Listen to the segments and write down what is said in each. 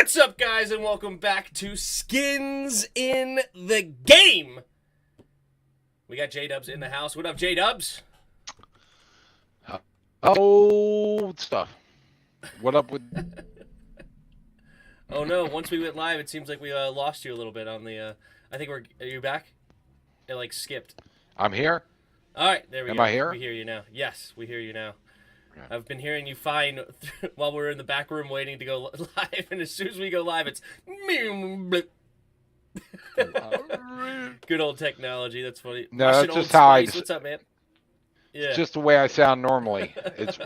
What's up, guys, and welcome back to Skins in the Game. We got J-Dubs in the house. What up, J-Dubs? Old stuff. What up with... Oh no, once we went live, it seems like we lost you a little bit on the... I think are you back? It like skipped. I'm here? All right, there we Am go. I here? We hear you now. Yes, we hear you now. Okay. I've been hearing you fine while we're in the back room waiting to go live, and as soon as we go live, it's... Good old technology. That's funny. No, Russian that's Old just how Spice. What's up, man? Yeah. It's just the way I sound normally. It's...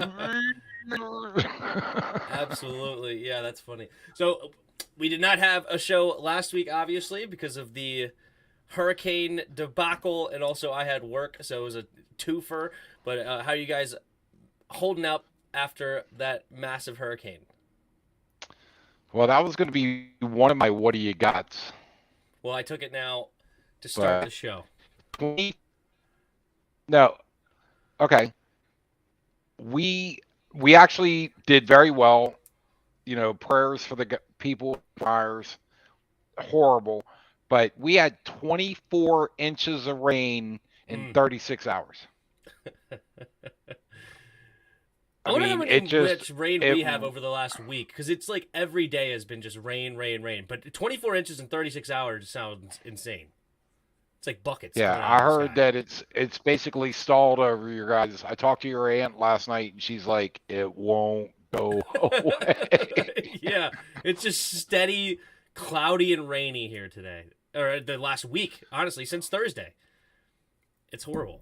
Absolutely. Yeah, that's funny. So, we did not have a show last week, obviously, because of the hurricane debacle, and also I had work, so it was a twofer. But how are you guys holding up after that massive hurricane? Well, that was going to be one of my what do you got? Well, I took it now to start the show. No. Okay. We actually did very well. You know, prayers for the people, fires, horrible. But we had 24 inches of rain in 36 hours. I wonder how much rain we have over the last week, because it's like every day has been just rain. But 24 inches in 36 hours sounds insane. It's like buckets. Yeah, I heard that it's basically stalled over your guys. I talked to your aunt last night, and she's like, it won't go away. Yeah, it's just steady, cloudy, and rainy here today. Or the last week, honestly, since Thursday. It's horrible.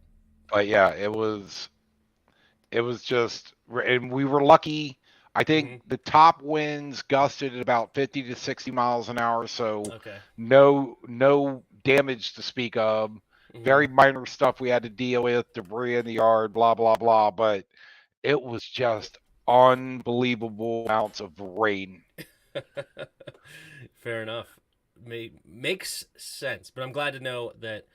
But yeah, it was just, and we were lucky. I think the top winds gusted at about 50 to 60 miles an hour, so no damage to speak of. Very minor stuff we had to deal with, debris in the yard, blah, blah, blah. But it was just unbelievable amounts of rain. Fair enough. Makes sense. But I'm glad to know that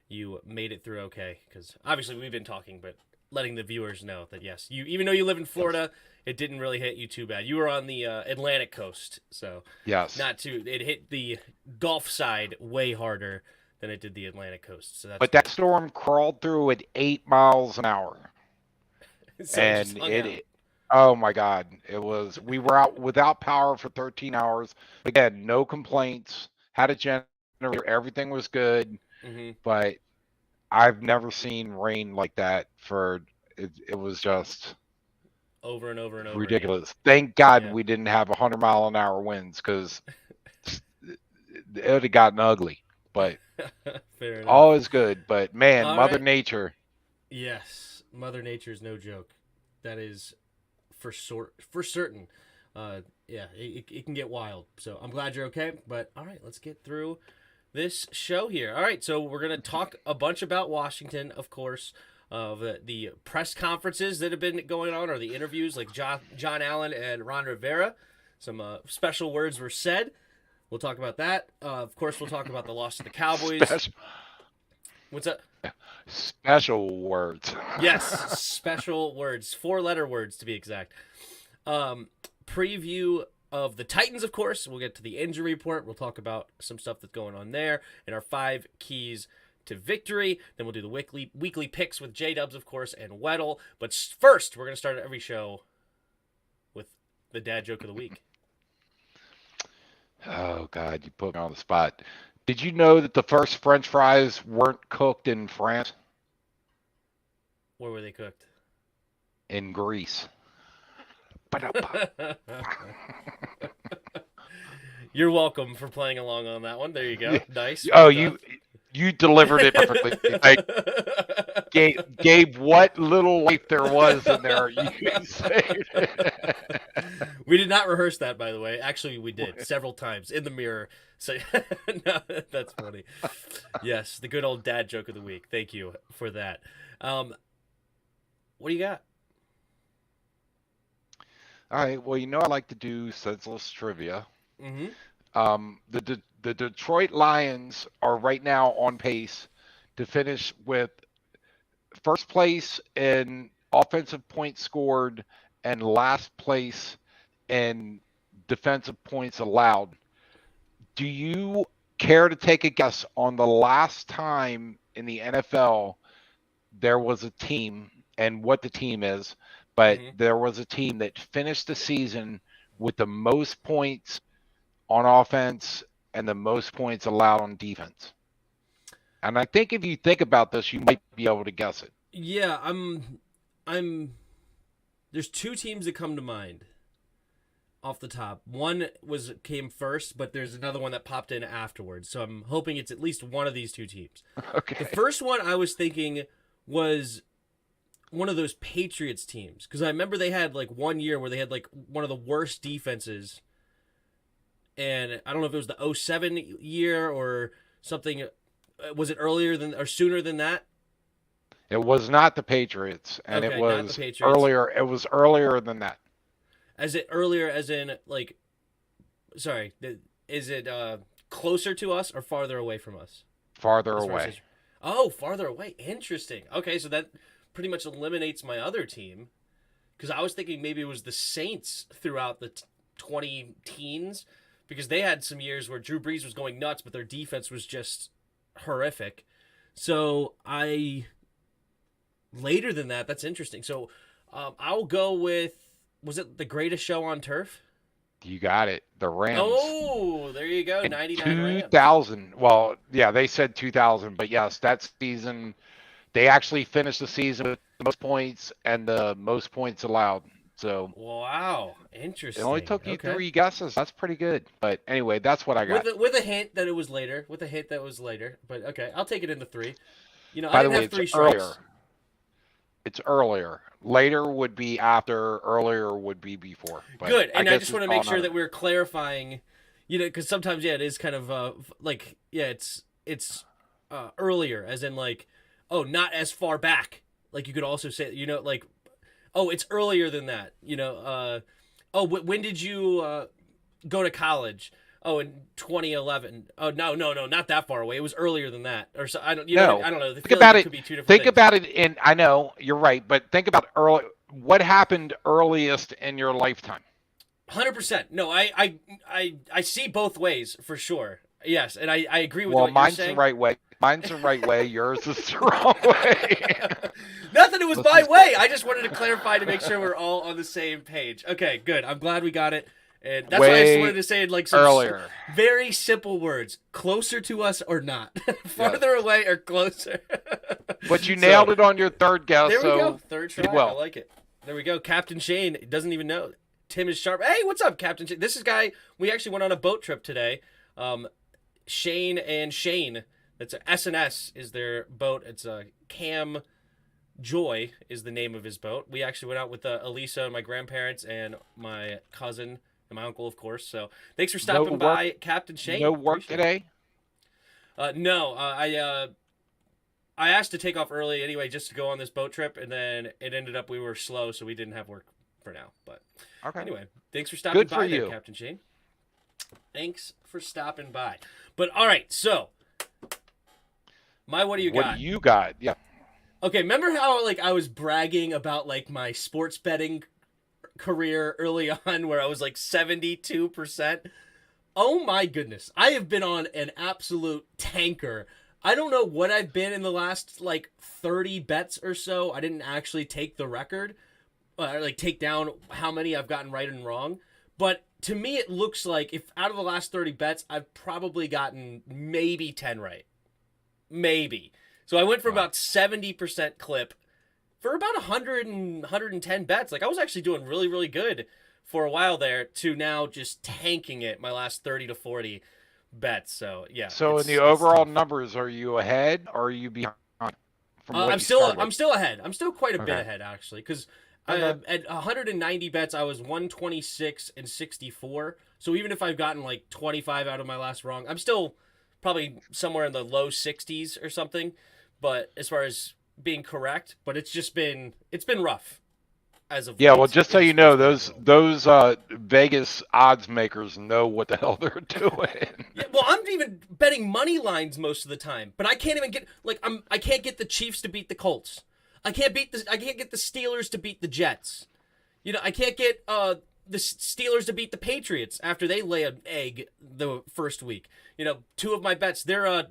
you made it through okay, because obviously we've been talking, but letting the viewers know that, yes, you, even though you live in Florida, it didn't really hit you too bad. You were on the Atlantic coast, so yes, it hit the Gulf side way harder than it did the Atlantic coast. So but that storm crawled through at 8 miles an hour, so and oh my God, we were out without power for 13 hours. Again, no complaints. Had a generator, everything was good, but I've never seen rain like that it was just over and over and over ridiculous. Again. Thank God we didn't have 100-mile-an-hour winds, because it would have gotten ugly. But fair enough. All is good. But man, all Mother right. Nature. Yes, Mother Nature is no joke. That is for certain. Yeah, it can get wild. So I'm glad you're okay. But all right, let's get through this show here. All right, so we're going to talk a bunch about Washington, of course, of the press conferences that have been going on, or the interviews like John Allen and Ron Rivera. Some special words were said. We'll talk about that. Of course, we'll talk about the loss to the Cowboys. What's that? Special words. Yes, special words. 4-letter words, to be exact. Preview of the Titans, of course. We'll get to the injury report. We'll talk about some stuff that's going on there and our 5 keys to victory. Then we'll do the weekly picks with J-Dubs, of course, and Weddle. But first, we're going to start every show with the dad joke of the week. Oh, God, you put me on the spot. Did you know that the first French fries weren't cooked in France? Where were they cooked? In Greece. You're welcome for playing along on that one. There you go. Nice. Oh, you delivered it perfectly. Like, gave what little life there was in there. You can say it. We did not rehearse that, by the way. Actually, we did several times in the mirror. So no, that's funny. Yes, the good old dad joke of the week. Thank you for that. What do you got? All right. Well, I like to do senseless trivia. The Detroit Lions are right now on pace to finish with first place in offensive points scored and last place in defensive points allowed. Do you care to take a guess on the last time in the NFL there was a team, and what the team is, but there was a team that finished the season with the most points on offense and the most points allowed on defense? And I think if you think about this, you might be able to guess it. Yeah, I'm. There's two teams that come to mind off the top. One came first, but there's another one that popped in afterwards. So I'm hoping it's at least one of these two teams. Okay. The first one I was thinking was one of those Patriots teams, because I remember they had like 1 year where they had like one of the worst defenses, and I don't know if it was the 07 year or something. Was it earlier than or sooner than that? It was not the Patriots, and Okay, it was not the Patriots. earlier. It was earlier than that. As it earlier, as in like, sorry, is it closer to us or farther away from us? Farther away. Oh, farther away. Interesting. Okay, so that pretty much eliminates my other team, because I was thinking maybe it was the Saints throughout the 20 teens, because they had some years where Drew Brees was going nuts, but their defense was just horrific. So later than that, that's interesting. So I'll go with, was it the Greatest Show on Turf? You got it. The Rams. Oh, there you go. 99 Rams. 2000. Well, yeah, they said 2000, but yes, that season, they actually finished the season with the most points and the most points allowed. So wow, interesting. It only took you 3 guesses. That's pretty good. But anyway, that's what I got. With a hint that it was later. But okay, I'll take it into 3. You know, By I the didn't way, have 3 it's strikes. earlier. It's earlier. Later would be after. Earlier would be before. But good, and I just want to make sure that we're clarifying. You know, because sometimes it is kind of it's earlier, as in like, oh, not as far back. Like you could also say, you know, like, oh, it's earlier than that. You know, when did you go to college? Oh, in 2011. Oh, no, not that far away. It was earlier than that. Or so I don't. You know, I don't know. Think about it. Could be 2 different think things. about it. And I know you're right, but think about what happened earliest in your lifetime. 100%. No, I see both ways for sure. Yes, and I agree with what you're mine's saying. the right way. Mine's the right way. Yours is the wrong way. Nothing. It was my way. I just wanted to clarify to make sure we're all on the same page. Okay, good. I'm glad we got it. And that's why I just wanted to say it like some earlier. Very simple words. Closer to us or not. Farther away or closer. But you nailed it on your third guess. There we go. Third try. Well. I like it. There we go. Captain Shane doesn't even know. Tim is sharp. Hey, what's up, Captain Shane? This is guy. We actually went on a boat trip today. Shane and Shane. That's S&S is their boat. It's Cam Joy is the name of his boat. We actually went out with Elisa and my grandparents and my cousin and my uncle, of course. So thanks for stopping by, Captain Shane. No work today? No. I asked to take off early anyway just to go on this boat trip, and then it ended up we were slow, so we didn't have work for now. But anyway, thanks for stopping by there, Captain Shane. Thanks for stopping by. But all right, so what do you got? What do you got? Yeah. Okay, remember how like I was bragging about like my sports betting career early on where I was like 72%? Oh my goodness. I have been on an absolute tanker. I don't know what I've been in the last like 30 bets or so. I didn't actually take the record, like take down how many I've gotten right and wrong. But to me, it looks like if out of the last 30 bets, I've probably gotten maybe 10 right. Maybe. So I went from about 70% clip for about 110 bets. Like I was actually doing really, really good for a while there to now just tanking it my last 30 to 40 bets. So yeah. So in the overall numbers, are you ahead or are you behind? I'm still ahead. I'm still quite a bit ahead actually, because at 190 bets I was 126 and 64. So even if I've gotten like 25 out of my last wrong, I'm still probably somewhere in the low 60s or something. But as far as being correct, but it's been rough. As of well, just so you know, those Vegas odds makers know what the hell they're doing. Yeah, well, I'm even betting money lines most of the time, but I can't even get I can't get the Chiefs to beat the Colts. I can't get the Steelers to beat the Jets. You know, I can't get the Steelers to beat the Patriots after they lay an egg the first week. Two of my bets, they're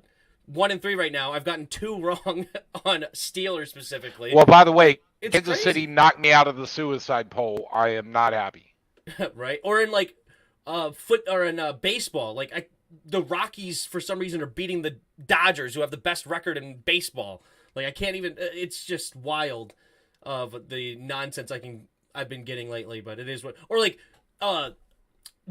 1-3 right now. I've gotten 2 wrong on Steelers specifically. Well, by the way, it's Kansas crazy. City knocked me out of the suicide poll. I am not happy. Right? Or in baseball, the Rockies for some reason are beating the Dodgers, who have the best record in baseball. I can't even. It's just wild of the nonsense I've been getting lately. But it is what. Or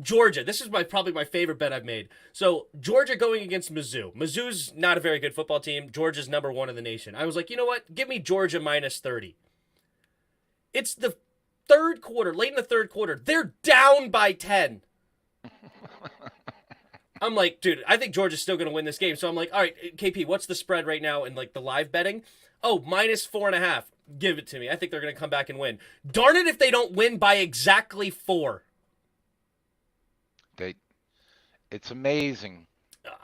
Georgia. This is probably my favorite bet I've made. So Georgia going against Mizzou. Mizzou's not a very good football team. Georgia's number 1 in the nation. I was like, you know what? Give me Georgia minus 30. It's the third quarter, late in the third quarter. They're down by 10. I'm like, dude, I think Georgia's still going to win this game. So I'm like, all right, KP, what's the spread right now in the live betting? Oh, minus 4.5. Give it to me. I think they're going to come back and win. Darn it if they don't win by exactly 4. It's amazing.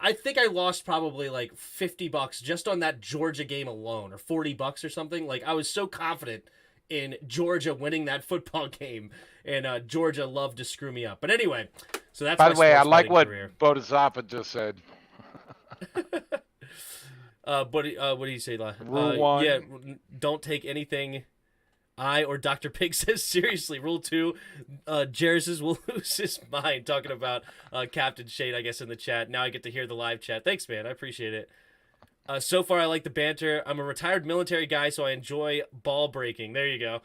I think I lost probably $50 just on that Georgia game alone, or $40 or something. I was so confident in Georgia winning that football game, and Georgia loved to screw me up. But anyway, so that's. By the way, I like what career. Bodhisattva just said. What did he say? Rule 1. Yeah, don't take anything I or Dr. Pig says seriously. Rule 2, Jairus will lose his mind. Talking about Captain Shade, I guess, in the chat. Now I get to hear the live chat. Thanks, man. I appreciate it. So far, I like the banter. I'm a retired military guy, so I enjoy ball breaking. There you go.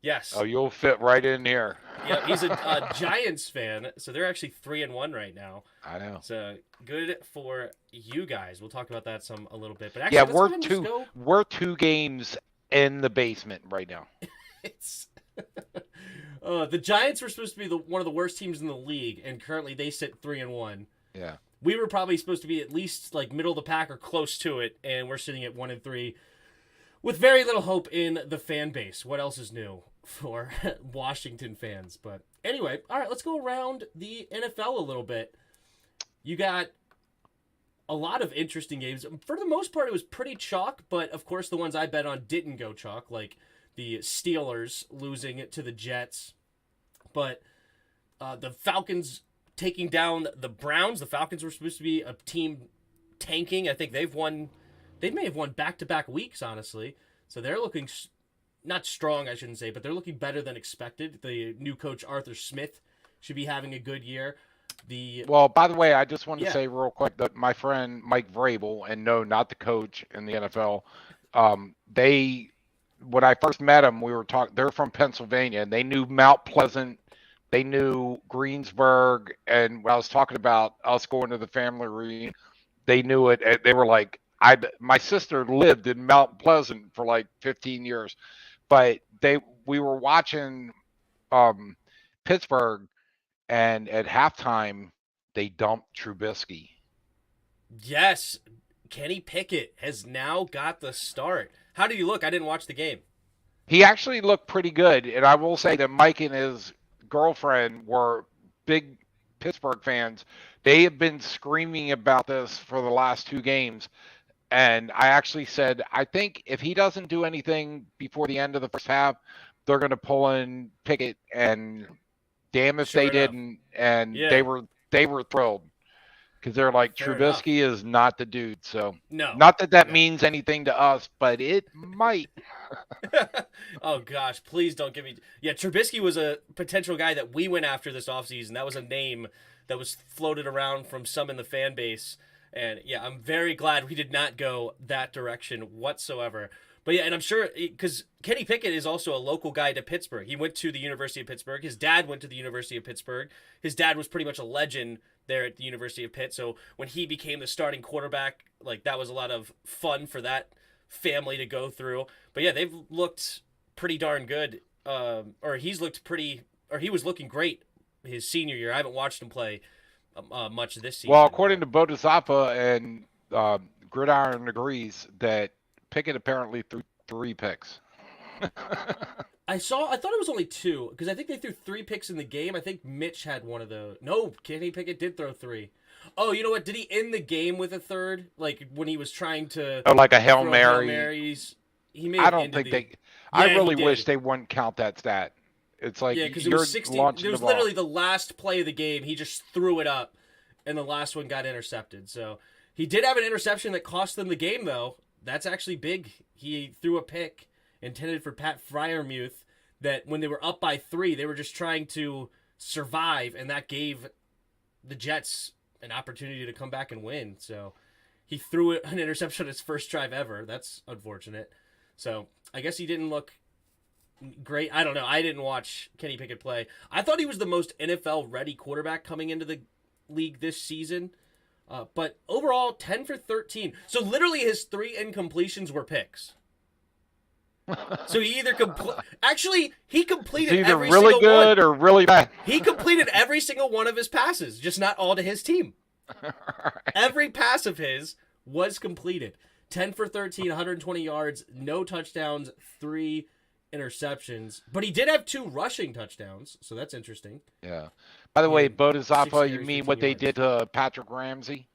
Yes. Oh, you'll fit right in here. Yeah, he's a Giants fan, so they're actually 3-1 right now. I know. So good for you guys. We'll talk about that a little bit. But actually, we're 2 games in the basement right now. It's the Giants were supposed to be one of the worst teams in the league, and currently they sit 3-1. Yeah. We were probably supposed to be at least middle of the pack or close to it, and we're sitting at 1-3 with very little hope in the fan base. What else is new for Washington fans? But anyway, all right, let's go around the NFL a little bit. You got a lot of interesting games. For the most part, it was pretty chalk, but of course the ones I bet on didn't go chalk, like the Steelers losing it to the Jets. But the Falcons taking down the Browns. The Falcons were supposed to be a team tanking. I think they may have won back-to-back weeks, honestly. So they're looking, not strong, I shouldn't say, but they're looking better than expected. The new coach, Arthur Smith, should be having a good year. Well, by the way, I just want to say real quick that my friend Mike Vrabel, and no, not the coach in the NFL, when I first met them, we were talking. They're from Pennsylvania, and they knew Mount Pleasant, they knew Greensburg, and when I was talking about us going to the family reunion, they knew it. And they were like, my sister lived in Mount Pleasant for 15 years, but we were watching Pittsburgh, and at halftime they dumped Trubisky. Yes, Kenny Pickett has now got the start. How did he look? I didn't watch the game. He actually looked pretty good, and I will say that Mike and his girlfriend were big Pittsburgh fans. They have been screaming about this for the last 2 games, and I actually said, I think if he doesn't do anything before the end of the first half, they're going to pull in Pickett, and damn if they didn't, and they were thrilled. Because they're like, Trubisky is not the dude. So, not that means anything to us, but it might. Oh, gosh, please don't give me... Yeah, Trubisky was a potential guy that we went after this offseason. That was a name that was floated around from some in the fan base. And, yeah, I'm very glad we did not go that direction whatsoever. But, yeah, and I'm sure... Because Kenny Pickett is also a local guy to Pittsburgh. He went to the University of Pittsburgh. His dad went to the University of Pittsburgh. His dad was pretty much a legend there at the University of Pitt. So when he became the starting quarterback, that was a lot of fun for that family to go through. But yeah, they've looked pretty darn good. He was looking great his senior year. I haven't watched him play much this season. Well, according to Bodhisattva and Gridiron agrees that Pickett apparently threw 3 picks. I thought it was only 2, because I think they threw 3 picks in the game. I think Mitch had one of those. No, Kenny Pickett did throw 3. Oh, you know what? Did he end the game with a third? When he was trying to... Oh, like a Hail Mary. Hail Marys? He may I don't think they... I really wish they wouldn't count that stat. It's like because it you're was 60. launching It was the ball. literally the last play of the game. He just threw it up, and the last one got intercepted. So he did have an interception that cost them the game, though. That's actually big. He threw a pick intended for Pat Freiermuth that when they were up by 3, they were just trying to survive, and that gave the Jets an opportunity to come back and win. So he threw an interception on his first drive ever. That's unfortunate. So I guess he didn't look great. I don't know. I didn't watch Kenny Pickett play. I thought he was the most NFL-ready quarterback coming into the league this season. But overall, 10 for 13. So literally his 3 incompletions were picks. So he either actually he completed it's either every really single good one. or really bad. He completed every single one of his passes, just not all to his team. Right. Every pass of his was completed. 10 for 13, 120 yards, no touchdowns, 3 interceptions. But he did have 2 rushing touchdowns, so that's interesting. Yeah. By the way, Bodhisattva, you mean what they yards. did to Patrick Ramsey?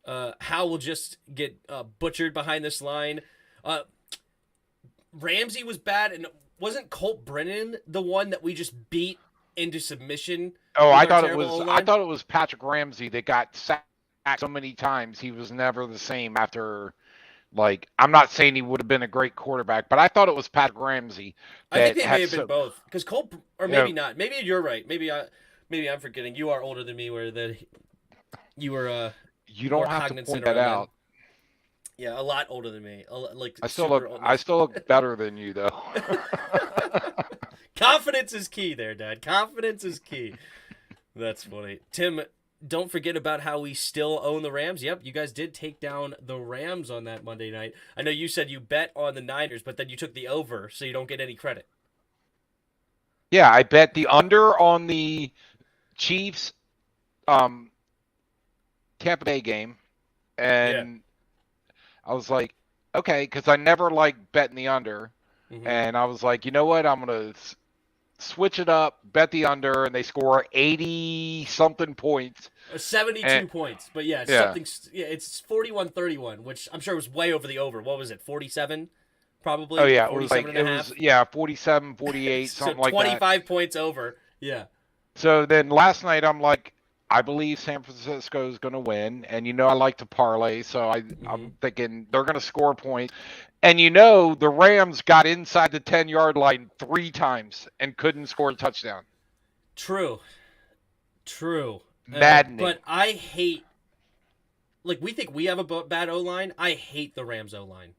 Hal will just get butchered behind this line. Ramsey was bad, and wasn't Colt Brennan the one that we just beat into submission? Oh, I thought it was Patrick Ramsey that got sacked so many times. He was never the same after. Like, I'm not saying he would have been a great quarterback, but I thought it was Patrick Ramsey. I think they may have been both, because Colt, or maybe not. Maybe you're right. Maybe I'm forgetting. You are older than me, where that you were. You don't have to point that out. Yeah, a lot older than me. I still look better than you, though. Confidence is key there, Dad. Confidence is key. That's funny. Tim, don't forget about how we still own the Rams. Yep, you guys did take down the Rams on that Monday night. I know you said you bet on the Niners, but then you took the over, so you don't get any credit. Yeah, I bet the under on the Chiefs Tampa Bay game, and I was like, okay, because I never liked betting the under, and I was like, you know what, I'm going to switch it up, bet the under, and they score 80-something points. 72 points, but something. Yeah, it's 41-31, which I'm sure was way over the over. What was it, 47? Probably. Oh yeah, it was 47, 48, something like that. 25 points over. Yeah. So then last night I'm like, I believe San Francisco is going to win, and I like to parlay, so I'm thinking they're going to score points. And the Rams got inside the 10-yard line 3 times and couldn't score a touchdown. True. Maddening. But I hate, we think we have a bad O-line. I hate the Rams O-line.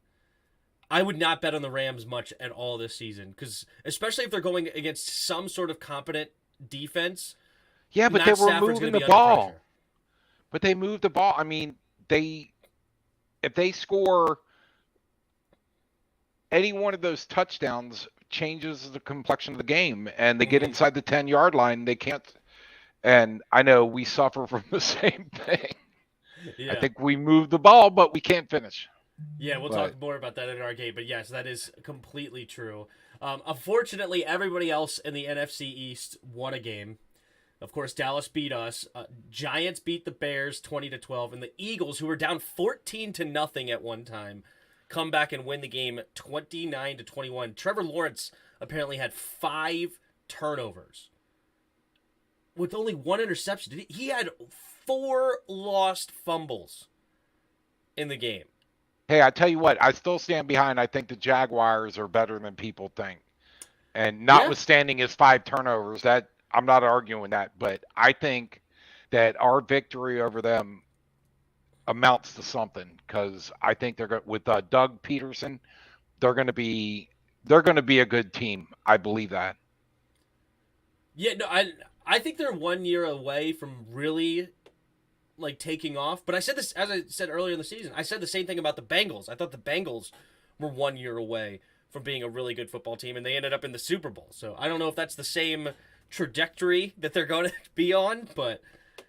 I would not bet on the Rams much at all this season, because especially if they're going against some sort of competent defense. Yeah, but they were moving the ball. But they moved the ball. I mean, if they score any one of those touchdowns, changes the complexion of the game, and they get inside the 10-yard line, they can't. And I know we suffer from the same thing. Yeah. I think we move the ball, but we can't finish. Yeah, we'll talk more about that in our game. But yes, that is completely true. Unfortunately, everybody else in the NFC East won a game. Of course, Dallas beat us. Giants beat the Bears 20-12, and the Eagles, who were down 14-0 at one time, come back and win the game 29-21. Trevor Lawrence apparently had 5 turnovers with only 1 interception. He had 4 lost fumbles in the game. Hey, I tell you what, I still stand behind. I think the Jaguars are better than people think. And notwithstanding his 5 turnovers, that I'm not arguing that, but I think that our victory over them amounts to something, because I think they're with Doug Peterson, they're going to be a good team. I believe that. Yeah, no, I think they're 1 year away from really taking off. But I said this, as I said earlier in the season, I said the same thing about the Bengals. I thought the Bengals were 1 year away from being a really good football team, and they ended up in the Super Bowl. So I don't know if that's the same trajectory that they're going to be on, but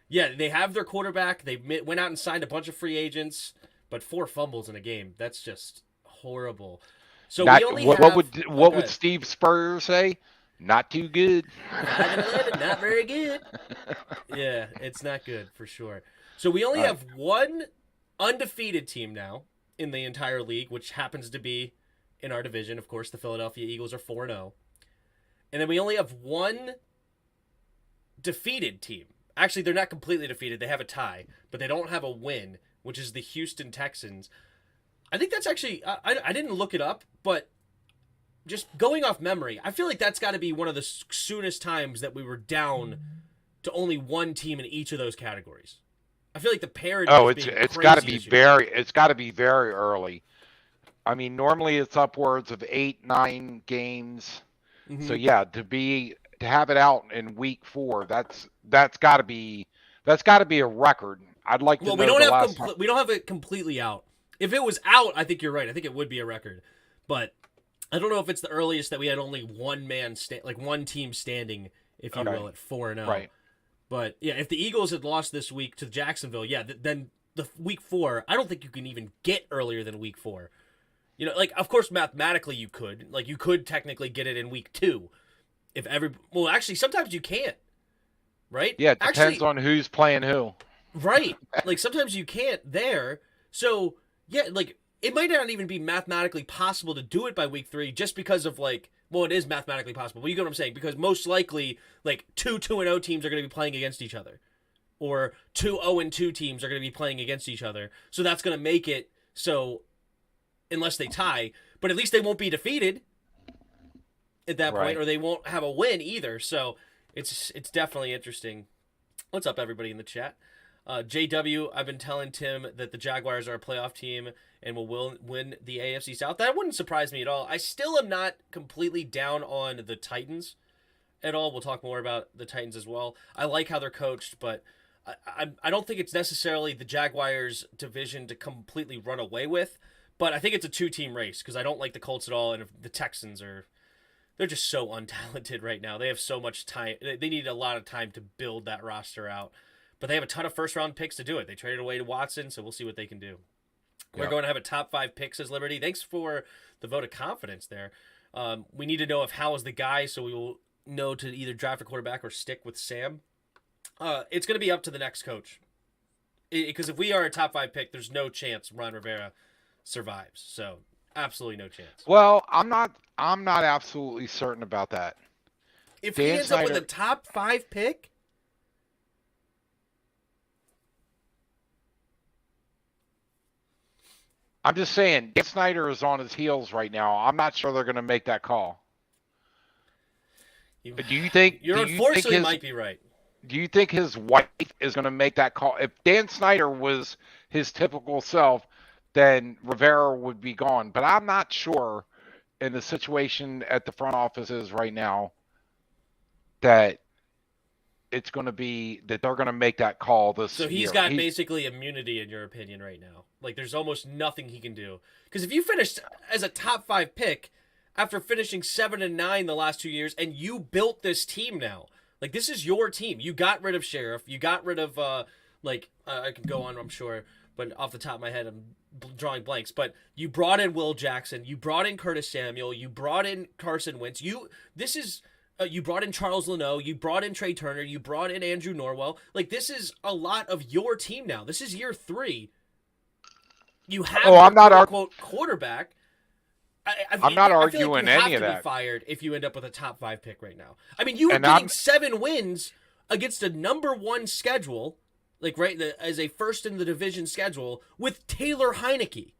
yeah, they have their quarterback. They went out and signed a bunch of free agents, but 4 fumbles in a game, that's just horrible. So what would Steve Spurrier say? Not too good. 5-11, not very good. Yeah, it's not good for sure. So we only have one undefeated team now in the entire league, which happens to be in our division. Of course, the Philadelphia Eagles are 4-0. And then we only have one defeated team. Actually, they're not completely defeated. They have a tie, but they don't have a win, which is the Houston Texans. I think that's actually, I didn't look it up, but just going off memory, I feel like that's got to be one of the soonest times that we were down to only one team in each of those categories. I feel like the parity. Oh, it's got to be very early. I mean, normally it's upwards of 8-9 games. Mm-hmm. So yeah, to have it out in week 4, that's got to be a record. I'd like to know. We don't have it completely out. If it was out, I think you're right. I think it would be a record, but I don't know if it's the earliest that we had only one team standing, if you will, at 4-0. Right. But yeah, if the Eagles had lost this week to Jacksonville, then the week 4, I don't think you can even get earlier than week 4. You know, like, of course, mathematically you could. Like, you could technically get it in week 2. Well, actually, sometimes you can't. Right? Yeah, it depends on who's playing who. Right. Like, sometimes you can't there. So, yeah, like, it might not even be mathematically possible to do it by week 3 just because of, like, well, it is mathematically possible. But you get what I'm saying? Because most likely, like, 2-2-0 teams are going to be playing against each other. Or 2-0-2 teams are going to be playing against each other. So that's going to make it so... unless they tie, but at least they won't be defeated at that point, or they won't have a win either. So it's definitely interesting. What's up, everybody in the chat? JW, I've been telling Tim that the Jaguars are a playoff team and will win the AFC South. That wouldn't surprise me at all. I still am not completely down on the Titans at all. We'll talk more about the Titans as well. I like how they're coached, but I don't think it's necessarily the Jaguars' division to completely run away with. But I think it's a 2-team race because I don't like the Colts at all, and the Texans they're just so untalented right now. They have so much time. They need a lot of time to build that roster out. But they have a ton of first-round picks to do it. They traded away to Watson, so we'll see what they can do. Yep. We're going to have a top 5 pick, says Liberty. Thanks for the vote of confidence there. We need to know if Hal is the guy, so we will know to either draft a quarterback or stick with Sam. It's going to be up to the next coach. Because if we are a top 5 pick, there's no chance Ron Rivera survives. So absolutely no chance. Well, I'm not absolutely certain about that. If he ends up with a top 5 pick, I'm just saying Dan Snyder is on his heels right now. I'm not sure they're going to make that call. Do you think you unfortunately might be right? Do you think his wife is going to make that call? If Dan Snyder was his typical self, then Rivera would be gone. But I'm not sure in the situation at the front office is right now that it's going to be that they're going to make that call this year. So he's got basically immunity in your opinion right now. Like there's almost nothing he can do. Because if you finished as a top 5 pick after finishing 7-9 the last 2 years and you built this team now, like this is your team. You got rid of Sheriff. You got rid of I can go on, I'm sure. But off the top of my head, I'm drawing blanks. But you brought in Will Jackson. You brought in Curtis Samuel. You brought in Carson Wentz. You brought in Charles Leno. You brought in Trey Turner. You brought in Andrew Norwell. Like, this is a lot of your team now. This is year 3. You have quote-unquote quarterback. I'm not arguing like any of that. You have to be fired if you end up with a top 5 pick right now. I mean, you were getting 7 wins against a number 1 schedule, as a first in the division schedule with Taylor Heineke.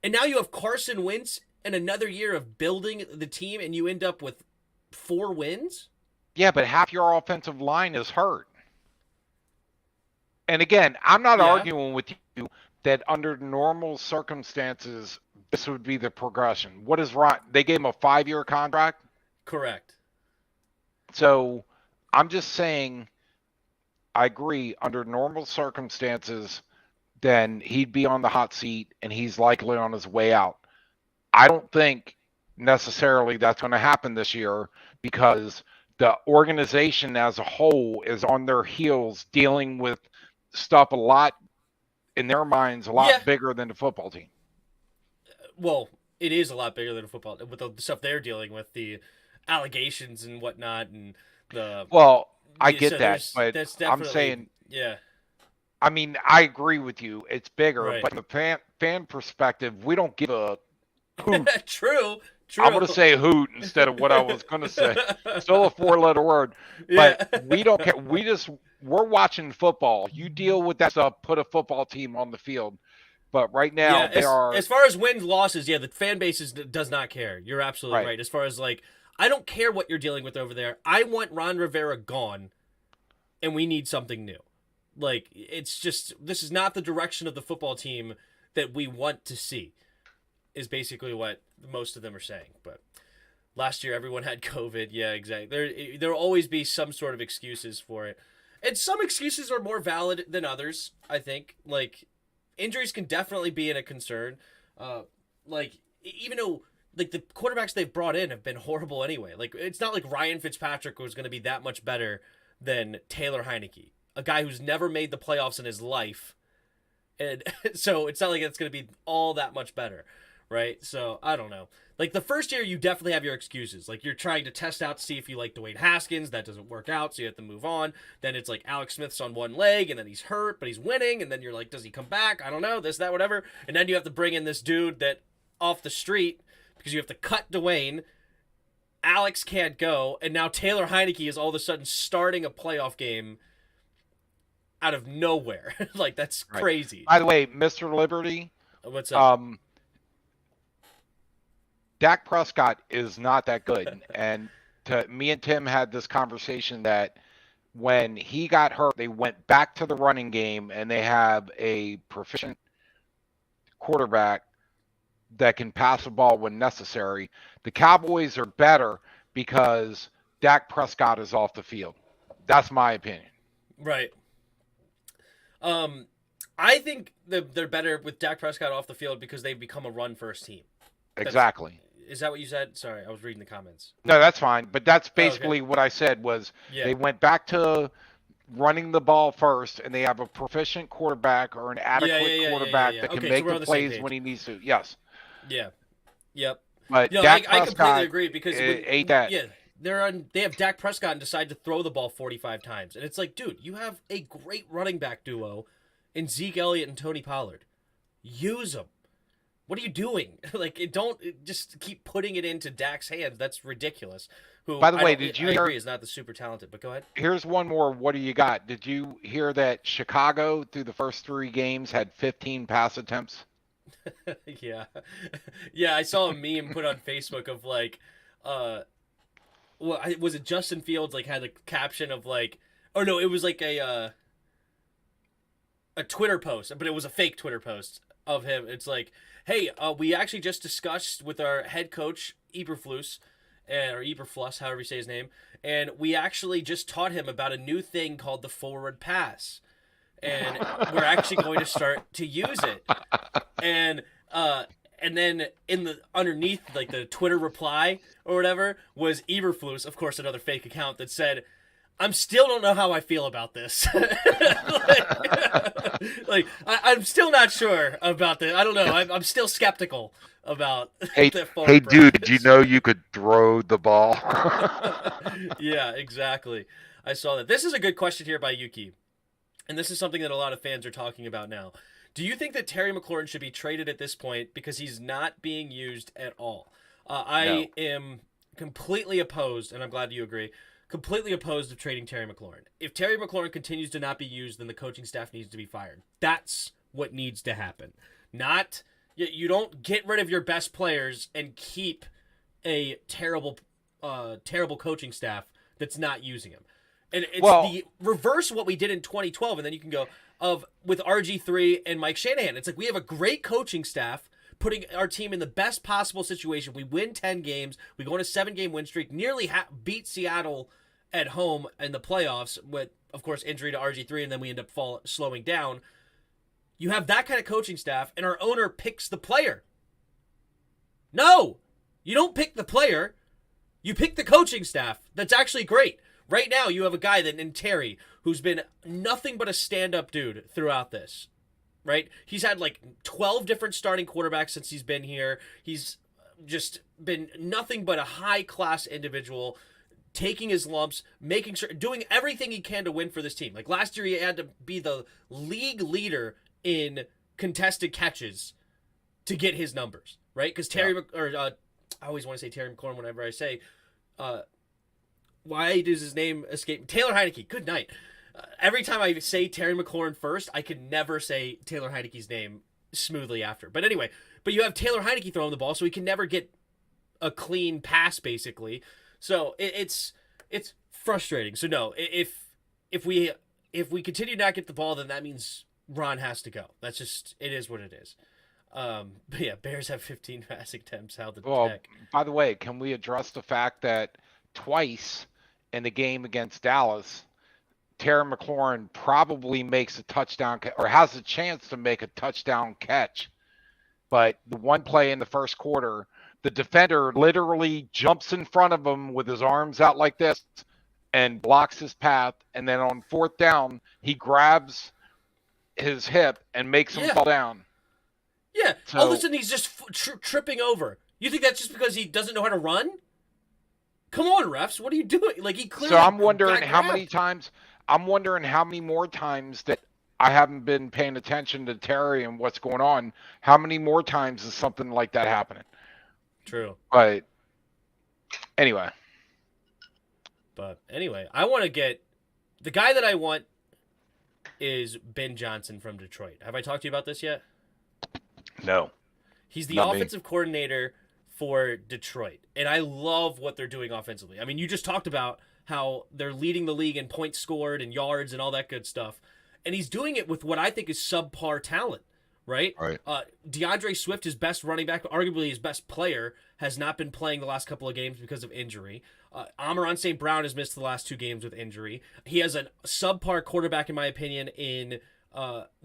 And now you have Carson Wentz and another year of building the team, and you end up with 4 wins? Yeah, but half your offensive line is hurt. And again, I'm not arguing with you that under normal circumstances, this would be the progression. What is Ron? They gave him a 5-year contract? Correct. So I'm just saying, I agree, under normal circumstances, then he'd be on the hot seat and he's likely on his way out. I don't think necessarily that's going to happen this year because the organization as a whole is on their heels dealing with stuff a lot, in their minds, a lot bigger than the football team. Well, it is a lot bigger than football with the stuff they're dealing with, the allegations and whatnot, and the. Well, I get that, but I'm saying, I mean, I agree with you. It's bigger, but from the fan perspective, we don't give a hoot. True. True. I'm going to say hoot instead of what I was going to say. Still a 4-letter word. But we don't care. We're watching football. You deal with that stuff, put a football team on the field. But right now, as far as wins, losses, the fan base does not care. You're absolutely right. As far as, like, I don't care what you're dealing with over there. I want Ron Rivera gone, and we need something new. Like, it's just, this is not the direction of the football team that we want to see, is basically what most of them are saying. But last year, everyone had COVID. Yeah, exactly. There will always be some sort of excuses for it. And some excuses are more valid than others, I think. Like, injuries can definitely be a concern. Like, even though, like, the quarterbacks they've brought in have been horrible anyway. Like, it's not like Ryan Fitzpatrick was going to be that much better than Taylor Heineke, a guy who's never made the playoffs in his life. And so it's not like it's going to be all that much better, right? So I don't know. Like, the first year, you definitely have your excuses. Like, you're trying to test out to see if you like Dwayne Haskins. That doesn't work out, so you have to move on. Then it's like Alex Smith's on one leg, and then he's hurt, but he's winning. And then you're like, does he come back? I don't know, this, that, whatever. And then you have to bring in this dude that off the street because you have to cut Dwayne. Alex can't go. And now Taylor Heineke is all of a sudden starting a playoff game out of nowhere. Like, that's crazy. By the way, Mr. Liberty. What's up? Dak Prescott is not that good. And me and Tim had this conversation that when he got hurt, they went back to the running game, and they have a proficient quarterback that can pass the ball when necessary. The Cowboys are better because Dak Prescott is off the field. That's my opinion. Right. I think they're better with Dak Prescott off the field because they've become a run-first team. Exactly. Is that what you said? Sorry, I was reading the comments. No, that's fine. But that's basically what I said was they went back to running the ball first, and they have a proficient quarterback or an adequate quarterback that can make the plays when he needs to. Yes. Yeah. Yep. But Dak I completely agree because that. They have Dak Prescott and decide to throw the ball 45 times. And it's like, dude, you have a great running back duo in Zeke Elliott and Tony Pollard. Use them. What are you doing? Like, don't just keep putting it into Dak's hands. That's ridiculous. Who, by the way, I agree is not the super talented, but go ahead. Here's one more. What do you got? Did you hear that Chicago, through the first 3 games, had 15 pass attempts? Yeah. Yeah, I saw a meme put on Facebook of, like, was it Justin Fields, like, had a caption of, like, or no, it was like a Twitter post, but it was a fake Twitter post of him. It's like, hey, we actually just discussed with our head coach, Eberflus, or Eberflus, however you say his name, and we actually just taught him about a new thing called the forward pass. And we're actually going to start to use it. And then in the underneath, like, the Twitter reply or whatever was Eberflus, of course, another fake account that said, I'm still don't know how I feel about this. I'm still not sure about this. I don't know. I'm still skeptical about the forward Hey, practice. dude, did you know you could throw the ball? Yeah, exactly. I saw that. This is a good question here by Yuki. And this is something that a lot of fans are talking about now. Do you think that Terry McLaurin should be traded at this point because he's not being used at all? I am completely opposed, and I'm glad you agree, completely opposed to trading Terry McLaurin. If Terry McLaurin continues to not be used, then the coaching staff needs to be fired. That's what needs to happen. Not, you don't get rid of your best players and keep a terrible coaching staff that's not using him. And it's the reverse of what we did in 2012, and then you can go with RG3 and Mike Shanahan. It's like we have a great coaching staff putting our team in the best possible situation. We win 10 games. We go on a 7-game win streak, nearly beat Seattle at home in the playoffs with, of course, injury to RG3, and then we end up slowing down. You have that kind of coaching staff, and our owner picks the player. No! You don't pick the player. You pick the coaching staff. That's actually great. Right now, you have a guy in Terry who's been nothing but a stand-up dude throughout this, right? He's had like 12 different starting quarterbacks since he's been here. He's just been nothing but a high-class individual, taking his lumps, making sure, doing everything he can to win for this team. Like last year, he had to be the league leader in contested catches to get his numbers, right? Because I always want to say Terry McLaurin whenever I say, why does his name escape? Taylor Heinicke. Good night. Every time I say Terry McLaurin first, I can never say Taylor Heinicke's name smoothly after. But anyway, you have Taylor Heinicke throwing the ball, so he can never get a clean pass, basically. So it's frustrating. So no, if we continue to not get the ball, then that means Ron has to go. That's just, it is what it is. But yeah, Bears have 15 passing attempts. How the heck? By the way, can we address the fact that twice in the game against Dallas, Terry McLaurin probably makes a touchdown or has a chance to make a touchdown catch. But the one play in the first quarter, the defender literally jumps in front of him with his arms out like this and blocks his path. And then on fourth down, he grabs his hip and makes him fall down. Yeah. So, all of a sudden, he's just tripping over. You think that's just because he doesn't know how to run? Come on, refs. What are you doing? Like, he clearly. So I'm wondering how many times. I'm wondering how many more times that I haven't been paying attention to Terry and what's going on. How many more times is something like that happening? True. But anyway. I want to get the guy that I want is Ben Johnson from Detroit. Have I talked to you about this yet? No. He's the offensive coordinator for Detroit, and I love what they're doing offensively. I mean, you just talked about how they're leading the league in points scored and yards and all that good stuff. And he's doing it with what I think is subpar talent, right? Right. Deandre Swift, his best running back, arguably his best player, has not been playing the last couple of games because of injury. Amon-Ra St. Brown has missed the last 2 games with injury. He has a subpar quarterback, in my opinion, in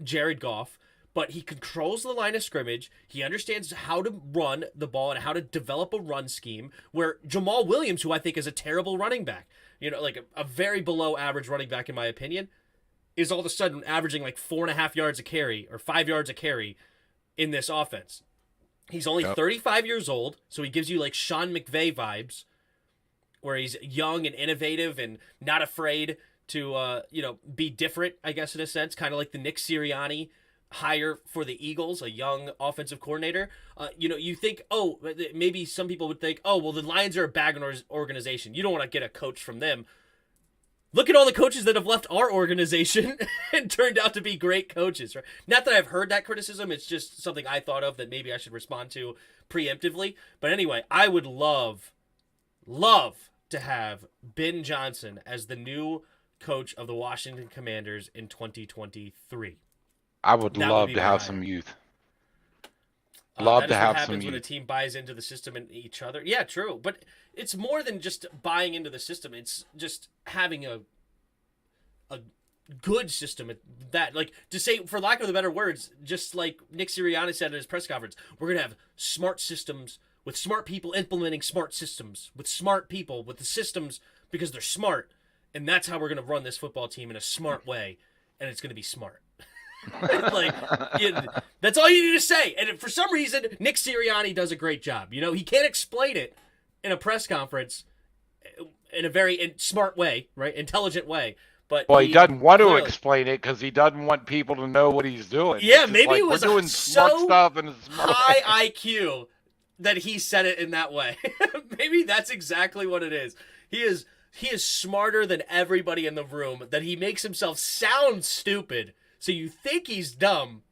Jared Goff. But he controls the line of scrimmage. He understands how to run the ball and how to develop a run scheme, where Jamal Williams, who I think is a terrible running back, like a very below average running back in my opinion, is all of a sudden averaging like 4.5 yards a carry or 5 yards a carry in this offense. He's only 35 years old, so he gives you like Sean McVay vibes, where he's young and innovative and not afraid to be different, I guess, in a sense, kind of like the Nick Sirianni hire for the Eagles, a young offensive coordinator. You think, maybe some people would think, well, the Lions are a bad organization. You don't want to get a coach from them. Look at all the coaches that have left our organization and turned out to be great coaches. Right? Not that I've heard that criticism. It's just something I thought of that maybe I should respond to preemptively. But anyway, I would love to have Ben Johnson as the new coach of the Washington Commanders in 2023. I would love to have some youth. Love to have some youth. That is what happens when a team buys into the system and each other. Yeah, true. But it's more than just buying into the system. It's just having a good system. That, like, to say, for lack of the better words, just like Nick Sirianni said at his press conference, we're going to have smart systems with smart people implementing smart systems with smart people with the systems because they're smart. And that's how we're going to run this football team in a smart way. And it's going to be smart. That's all you need to say. And for some reason, Nick Sirianni does a great job. He can't explain it in a press conference in a very smart way, right? Intelligent way. But he doesn't want to explain it because he doesn't want people to know what he's doing. Yeah, maybe it was doing smart stuff and smart high IQ that he said it in that way. Maybe that's exactly what it is. He is smarter than everybody in the room, that he makes himself sound stupid. So you think he's dumb,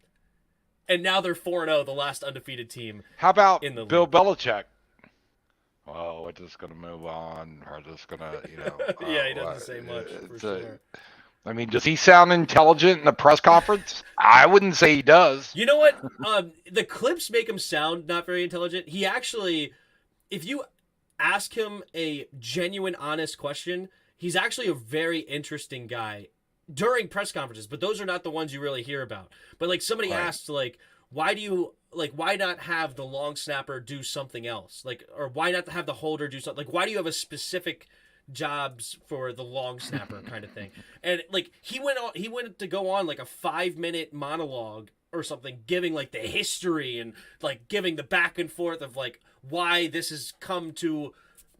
and now they're 4-0, the last undefeated team. How about in the Bill league. Belichick? Well, we're just going to move on. We're just going to, yeah, he doesn't say much, for sure. I mean, does he sound intelligent in the press conference? I wouldn't say he does. You know what? The clips make him sound not very intelligent. He actually, if you ask him a genuine, honest question, he's actually a very interesting guy during press conferences, but those are not the ones you really hear about. But like somebody asked, like, why not have the long snapper do something else? Like, or why not have the holder do something? Like, why do you have a specific jobs for the long snapper kind of thing? And like, he went to go on like a 5-minute monologue or something, giving like the history and like giving the back and forth of like why this has come to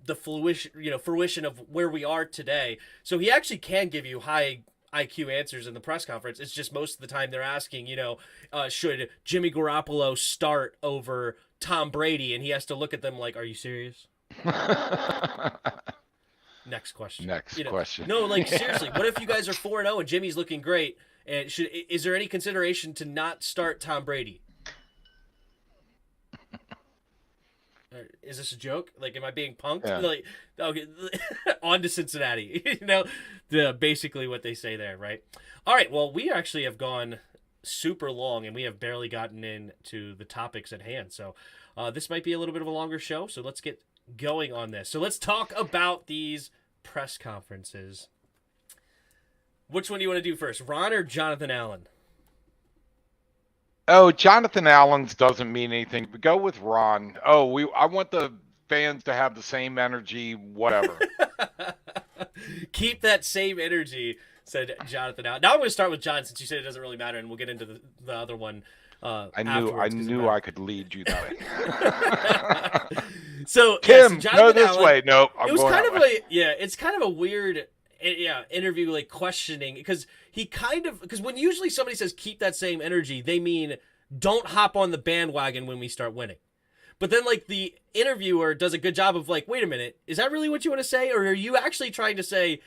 the fruition of where we are today. So he actually can give you high IQ answers in the press conference. It's just most of the time they're asking, should Jimmy Garoppolo start over Tom Brady, and he has to look at them like, "Are you serious?" Next question. Question. No, like seriously, what if you guys are 4-0 and Jimmy's looking great? And is there any consideration to not start Tom Brady? Is this a joke? Like, am I being punked? Yeah. Like, okay, on to Cincinnati. Basically what they say there, right? All right. Well, we actually have gone super long, and we have barely gotten into the topics at hand. So, this might be a little bit of a longer show. So let's get going on this. So let's talk about these press conferences. Which one do you want to do first, Ron or Jonathan Allen? Oh, Jonathan Allen's doesn't mean anything. But go with Ron. I want the fans to have the same energy, whatever. Keep that same energy, said Jonathan Allen. Now I'm going to start with John, since you said it doesn't really matter, and we'll get into the other one. I knew I could lead you that way. So Tim, yes, go this way. Nope, it's kind of a weird interview, like questioning, because when usually somebody says keep that same energy, they mean don't hop on the bandwagon when we start winning. But then like the interviewer does a good job of like, wait a minute, is that really what you want to say, or are you actually trying to say,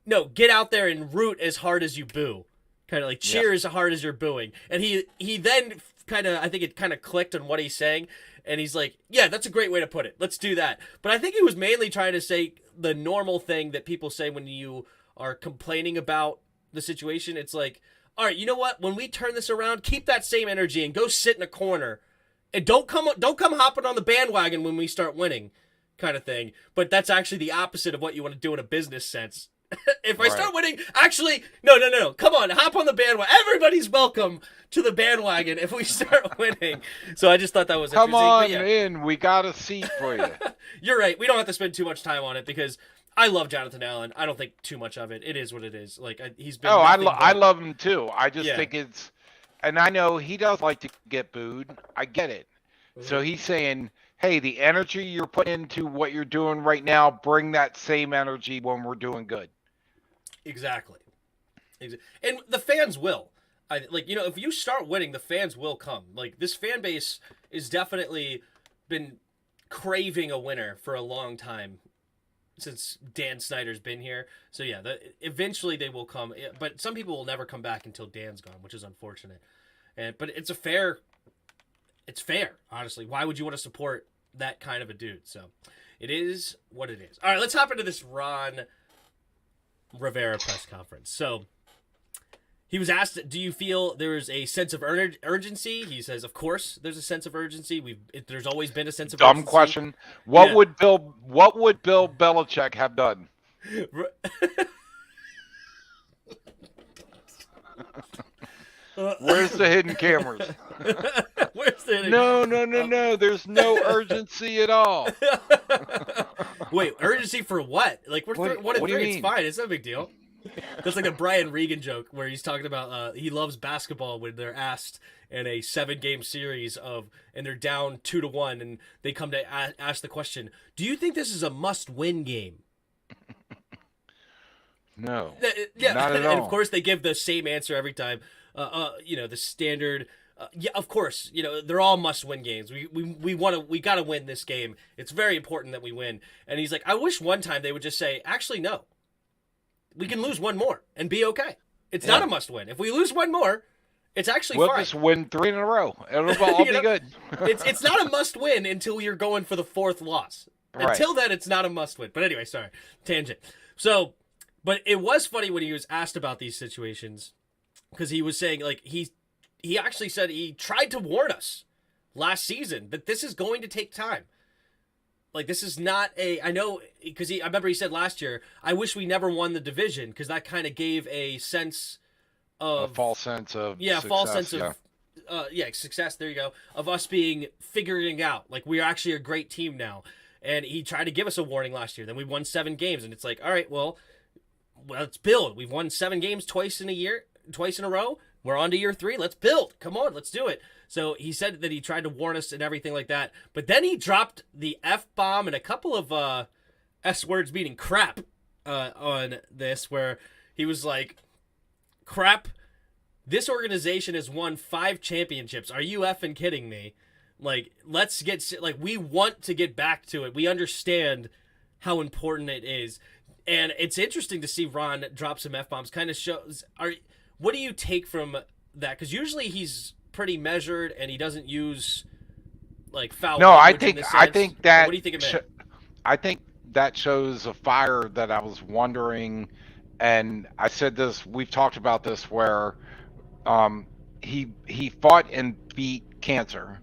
no, get out there and root as hard as you boo, kind of like cheer as hard as you're booing? And he then I think it kind of clicked on what he's saying, and he's like, yeah, that's a great way to put it, let's do that. But I think he was mainly trying to say the normal thing that people say when you are complaining about the situation. It's like, all right, you know what? When we turn this around, keep that same energy and go sit in a corner, and don't come hopping on the bandwagon when we start winning, kind of thing. But that's actually the opposite of what you want to do in a business sense. If I start winning, actually, no, come on, hop on the bandwagon. Everybody's welcome to the bandwagon if we start winning. So I just thought that was Come interesting. on in, we got a seat for you. You're right. We don't have to spend too much time on it, because I love Jonathan Allen. I don't think too much of it. It is what it is. Like, he's been. I love him too. I just think it's, and I know he does like to get booed. I get it. Mm-hmm. So he's saying, hey, the energy you're putting into what you're doing right now, bring that same energy when we're doing good. Exactly. And the fans will. If you start winning, the fans will come. Like, this fan base is definitely been craving a winner for a long time, since Dan Snyder's been here. So yeah, eventually they will come. But some people will never come back until Dan's gone, which is unfortunate. But it's fair, honestly. Why would you want to support that kind of a dude? So it is what it is. All right, let's hop into this Ron Rivera press conference. So he was asked, do you feel there is a sense of urgency? He says, of course there's a sense of urgency. There's always been a sense of urgency. Dumb question. What would Bill Belichick have done? Where's the hidden cameras? Where's the hidden No. There's no urgency at all. Wait, urgency for what? Like, we're what do you mean? It's fine. It's no big deal. That's like a Brian Regan joke where he's talking about he loves basketball when they're asked in a 7-game series and they're down 2-1, and they come to ask the question, do you think this is a must-win game? No. Not at all. And of course they give the same answer every time. The standard. Of course, they're all must-win games. We got to win this game. It's very important that we win. And he's like, I wish one time they would just say, actually, no. We can lose one more and be okay. It's not a must-win. If we lose one more, it's actually fine. We'll just win 3 in a row. It'll all be good. It's not a must-win until you're going for the 4th loss. Right. Until then, it's not a must-win. But anyway, sorry. Tangent. So, but it was funny when he was asked about these situations, because he was saying, like, he actually said he tried to warn us last season that this is going to take time. Like, this is not I know, because I remember he said last year, I wish we never won the division, because that kind of gave a sense of... A false sense of success. False sense of... success, there you go, of us figuring out, like, we're actually a great team now. And he tried to give us a warning last year. Then we won 7 games, and it's like, all right, well, let's build. We've won 7 games twice in a row. We're on to year 3. Let's build. Come on, let's do it. So he said that he tried to warn us and everything like that. But then he dropped the F-bomb and a couple of S-words meaning crap on this, where he was like, crap, this organization has won 5 championships. Are you effing kidding me? Like, let's get like we want to get back to it. We understand how important it is, and it's interesting to see Ron drop some f-bombs. Kind of shows. What do you take from that? Because usually he's pretty measured and he doesn't use like foul language in this sense. What do you think of it? I think that shows a fire that I was wondering, and I said this. We've talked about this where he fought and beat cancer,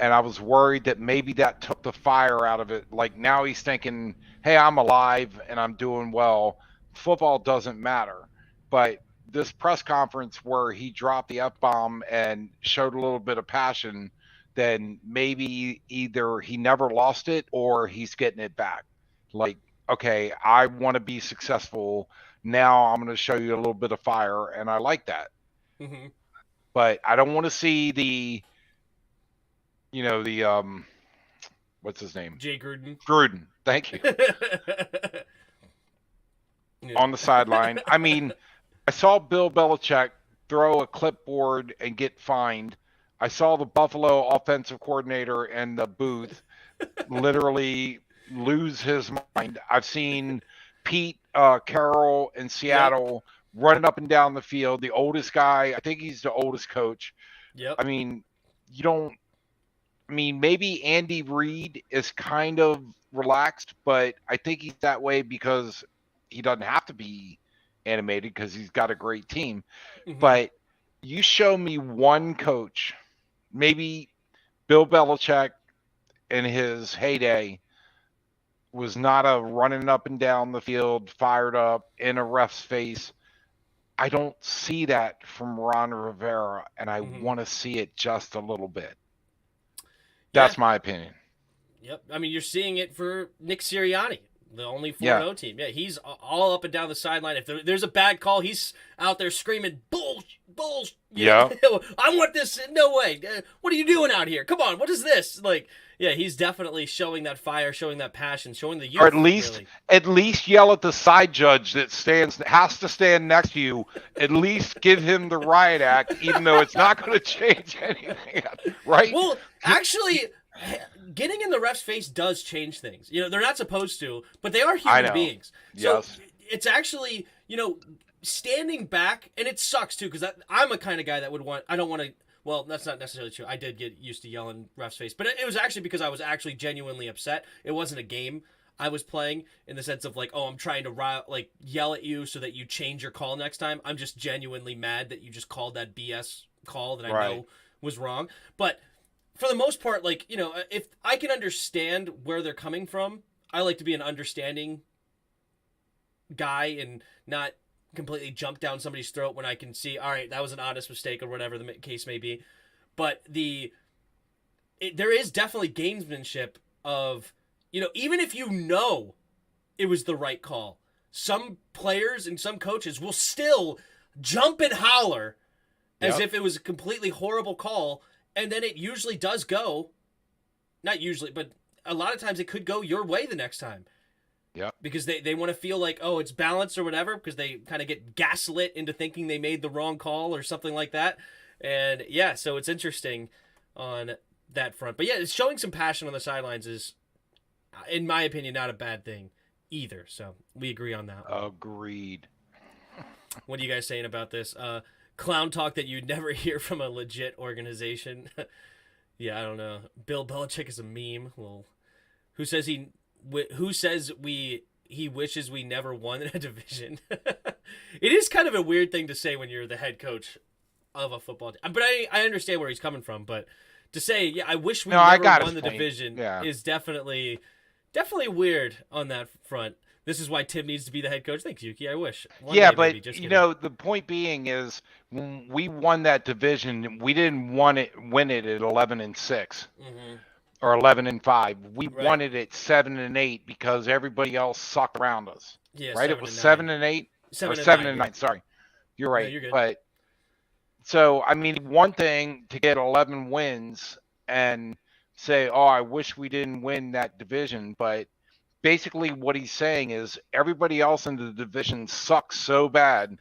and I was worried that maybe that took the fire out of it. Like now he's thinking, "Hey, I'm alive and I'm doing well. Football doesn't matter." But this press conference where he dropped the F-bomb and showed a little bit of passion, then maybe either he never lost it or he's getting it back. Like, okay, I want to be successful. Now I'm going to show you a little bit of fire, and I like that. Mm-hmm. But I don't want to see what's his name? Jay Gruden. Gruden, thank you. Yeah. On the sideline. I mean, I saw Bill Belichick throw a clipboard and get fined. I saw the Buffalo offensive coordinator in the booth literally lose his mind. I've seen Pete Carroll in Seattle running up and down the field. The oldest guy, I think he's the oldest coach. Yep. I mean, maybe Andy Reid is kind of relaxed, but I think he's that way because he doesn't have to be animated because he's got a great team. Mm-hmm. But you show me one coach, maybe Bill Belichick in his heyday was not a running up and down the field, fired up in a ref's face. I don't see that from Ron Rivera, and I want to see it just a little bit. That's my opinion. Yep. I mean, you're seeing it for Nick Sirianni, the only 4-0 team. Yeah, he's all up and down the sideline. If there's a bad call, he's out there screaming, bull. Yeah. I want this. No way. What are you doing out here? Come on. What is this? Like, yeah, he's definitely showing that fire, showing that passion, showing the youth. Or at least yell at the side judge that has to stand next to you. At least give him the riot act, even though it's not going to change anything, right? Well, actually, getting in the ref's face does change things. They're not supposed to, but they are human beings. So it's actually, standing back, and it sucks too, because I'm a kind of guy that I don't want to. Well, that's not necessarily true. I did get used to yelling ref's face, but it was actually because I was actually genuinely upset. It wasn't a game I was playing in the sense of like, oh, I'm trying to yell at you so that you change your call next time. I'm just genuinely mad that you just called that BS call that I know was wrong. But for the most part, if I can understand where they're coming from, I like to be an understanding guy and not completely jump down somebody's throat when I can see, all right, that was an honest mistake or whatever the case may be. But there is definitely gamesmanship of, even if it was the right call, some players and some coaches will still jump and holler as if it was a completely horrible call. And then it usually does go, not usually, but a lot of times it could go your way the next time. Yeah. Because they want to feel like, oh, it's balanced or whatever, because they kind of get gaslit into thinking they made the wrong call or something like that. And yeah, so it's interesting on that front. But yeah, it's showing some passion on the sidelines is, in my opinion, not a bad thing either. So we agree on that one. Agreed. What are you guys saying about this? Clown talk that you'd never hear from a legit organization. Yeah, I don't know. Bill Belichick is a meme. Well, who says he wishes we never won a division? It is kind of a weird thing to say when you're the head coach of a football team. But I understand where he's coming from. But to say, yeah, I wish we never won the division is definitely weird on that front. This is why Tim needs to be the head coach. Thanks, Yuki. I wish. But the point being is when we won that division, we didn't win it at 11-6. Mm-hmm. Or 11-5. We won it at 7-8 because everybody else sucked around us. Yeah, right. It was 7-8 or 7-9. Sorry, you're right. No, you're good. But so one thing to get 11 wins and say, "Oh, I wish we didn't win that division," but basically what he's saying is everybody else in the division sucks so bad,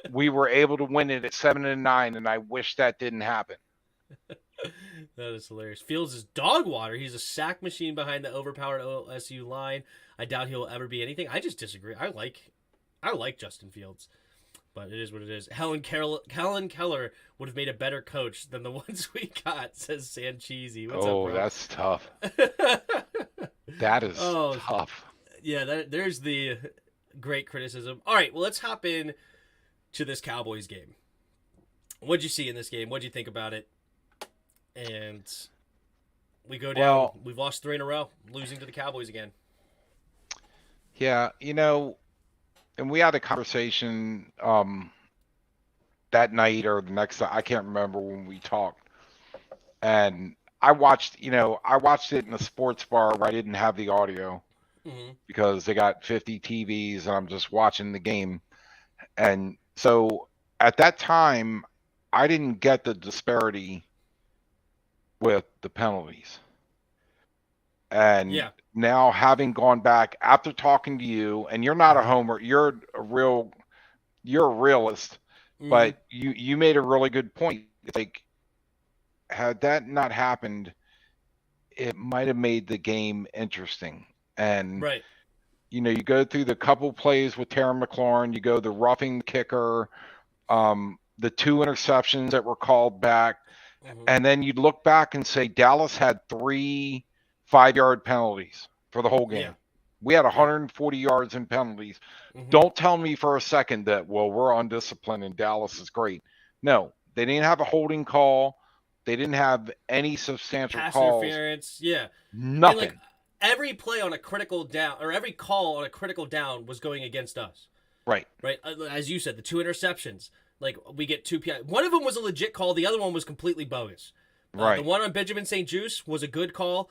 we were able to win it at 7-9, and I wish that didn't happen. That is hilarious. Fields is dog water. He's a sack machine behind the overpowered OSU line. I doubt he'll ever be anything. I just disagree. I like Justin Fields, but it is what it is. Helen Keller would have made a better coach than the ones we got, says Sancheesy. What's up, bro? That's tough. That is tough. Yeah, there's the great criticism. All right, well, let's hop in to this Cowboys game. What'd you see in this game? What'd you think about it? And we go down. Well, we've lost 3 in a row, losing to the Cowboys again. Yeah, and we had a conversation that night or the next night. I can't remember when we talked. And I watched it in a sports bar where I didn't have the audio because they got 50 TVs and I'm just watching the game. And so at that time, I didn't get the disparity with the penalties. And now having gone back after talking to you, and you're not a homer, you're a realist, but you made a really good point. It's like, had that not happened, it might have made the game interesting. And you go through the couple plays with Mclaurin, you go the roughing the kicker, the 2 interceptions that were called back. And then you'd look back and say Dallas had 3 5-yard penalties for the whole game. Yeah. We had 140 yards in penalties. Don't tell me for a second that, well, we're undisciplined and Dallas is great. No, they didn't have a holding call. They didn't have any substantial calls. Interference. Yeah. Nothing. And every play on a critical down, or every call on a critical down was going against us. Right. Right. As you said, the 2 interceptions. Like, we get 2 PI. One of them was a legit call. The other one was completely bogus. Right. The one on Benjamin St. Juice was a good call.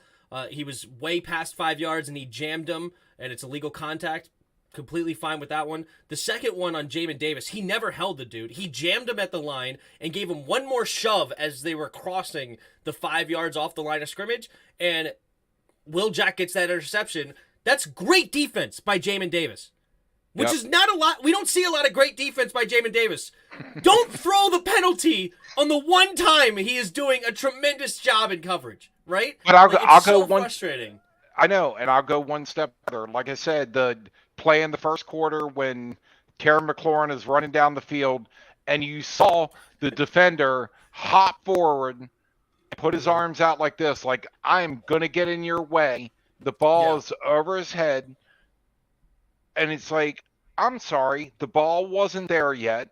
He was way past 5 yards, and he jammed him, and it's illegal contact. Completely fine with that one. The second one on Jamin Davis, he never held the dude. He jammed him at the line and gave him one more shove as they were crossing the 5 yards off the line of scrimmage, and Will Jack gets that interception. That's great defense by Jamin Davis. Which is not a lot. We don't see a lot of great defense by Jamin Davis. Don't throw the penalty on the one time he is doing a tremendous job in coverage, right? But I'll go one. Frustrating. I know, and I'll go one step further. Like I said, the play in the first quarter when Mclaurin is running down the field, and you saw the defender hop forward and put his arms out like this, like, I'm gonna get in your way. The ball is over his head. And it's like, I'm sorry, the ball wasn't there yet.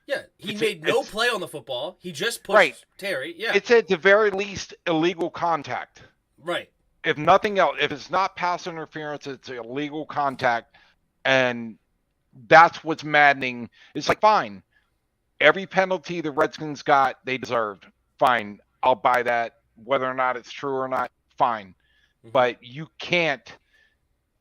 Yeah, he made no play on the football. He just pushed Terry. Yeah. It's at the very least illegal contact. Right. If nothing else, if it's not pass interference, it's illegal contact. And that's what's maddening. It's like, fine. Every penalty the Redskins got, they deserved. Fine. I'll buy that. Whether or not it's true or not, fine. But you can't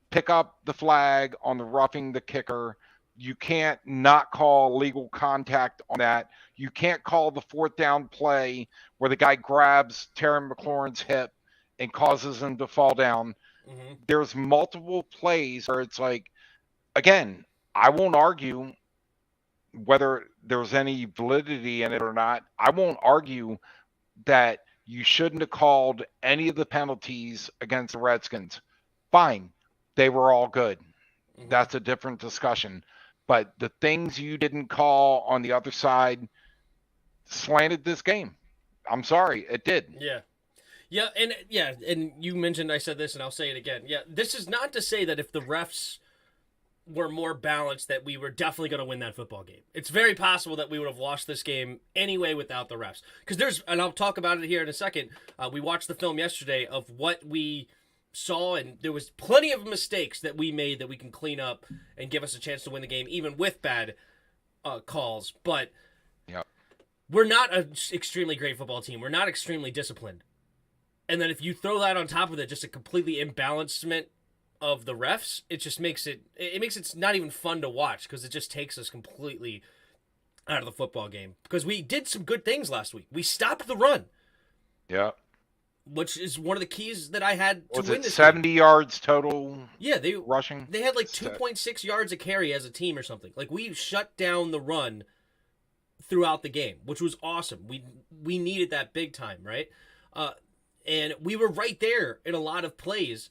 pick up the flag on the roughing the kicker. You can't not call legal contact on that. You can't call the 4th down play where the guy grabs Terry McLaurin's hip and causes him to fall down. There's multiple plays where it's like, again, I won't argue whether there's any validity in it or not. I won't argue that you shouldn't have called any of the penalties against the Redskins. Fine. They were all good. That's a different discussion. But the things you didn't call on the other side slanted this game. I'm sorry, it did. Yeah, and you mentioned, I said this and I'll say it again. Yeah, this is not to say that if the refs were more balanced that we were definitely going to win that football game. It's very possible that we would have lost this game anyway without the refs. Because and I'll talk about it here in a second, we watched the film yesterday of what we saw, and there was plenty of mistakes that we made that we can clean up and give us a chance to win the game, even with bad calls. But we're not an extremely great football team. We're not extremely disciplined. And then if you throw that on top of it, just a completely imbalancement of the refs, it just makes it not even fun to watch, because it just takes us completely out of the football game. Because we did some good things last week. We stopped the run. Yeah. Which is one of the keys that I had to win this 70 game. yards total? Yeah, rushing. They had like 2.6 yards a carry as a team or something. Like, we shut down the run throughout the game, which was awesome. We needed that big time, right? And we were right there in a lot of plays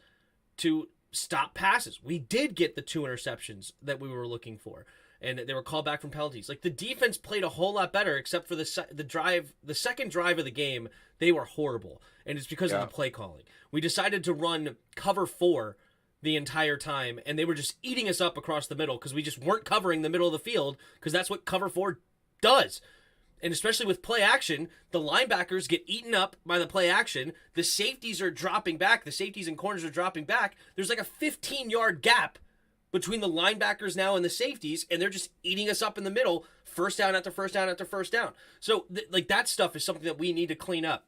to stop passes. We did get the 2 interceptions that we were looking for, and they were called back from penalties. Like, the defense played a whole lot better, except for the second drive of the game. They were horrible, and it's because of the play calling. We decided to run cover 4 the entire time, and they were just eating us up across the middle because we just weren't covering the middle of the field, because that's what cover 4 does. And especially with play action, the linebackers get eaten up by the play action. The safeties are dropping back. The safeties and corners are dropping back. There's like a 15-yard gap between the linebackers now and the safeties, and they're just eating us up in the middle, first down after first down after first down. So, that stuff is something that we need to clean up.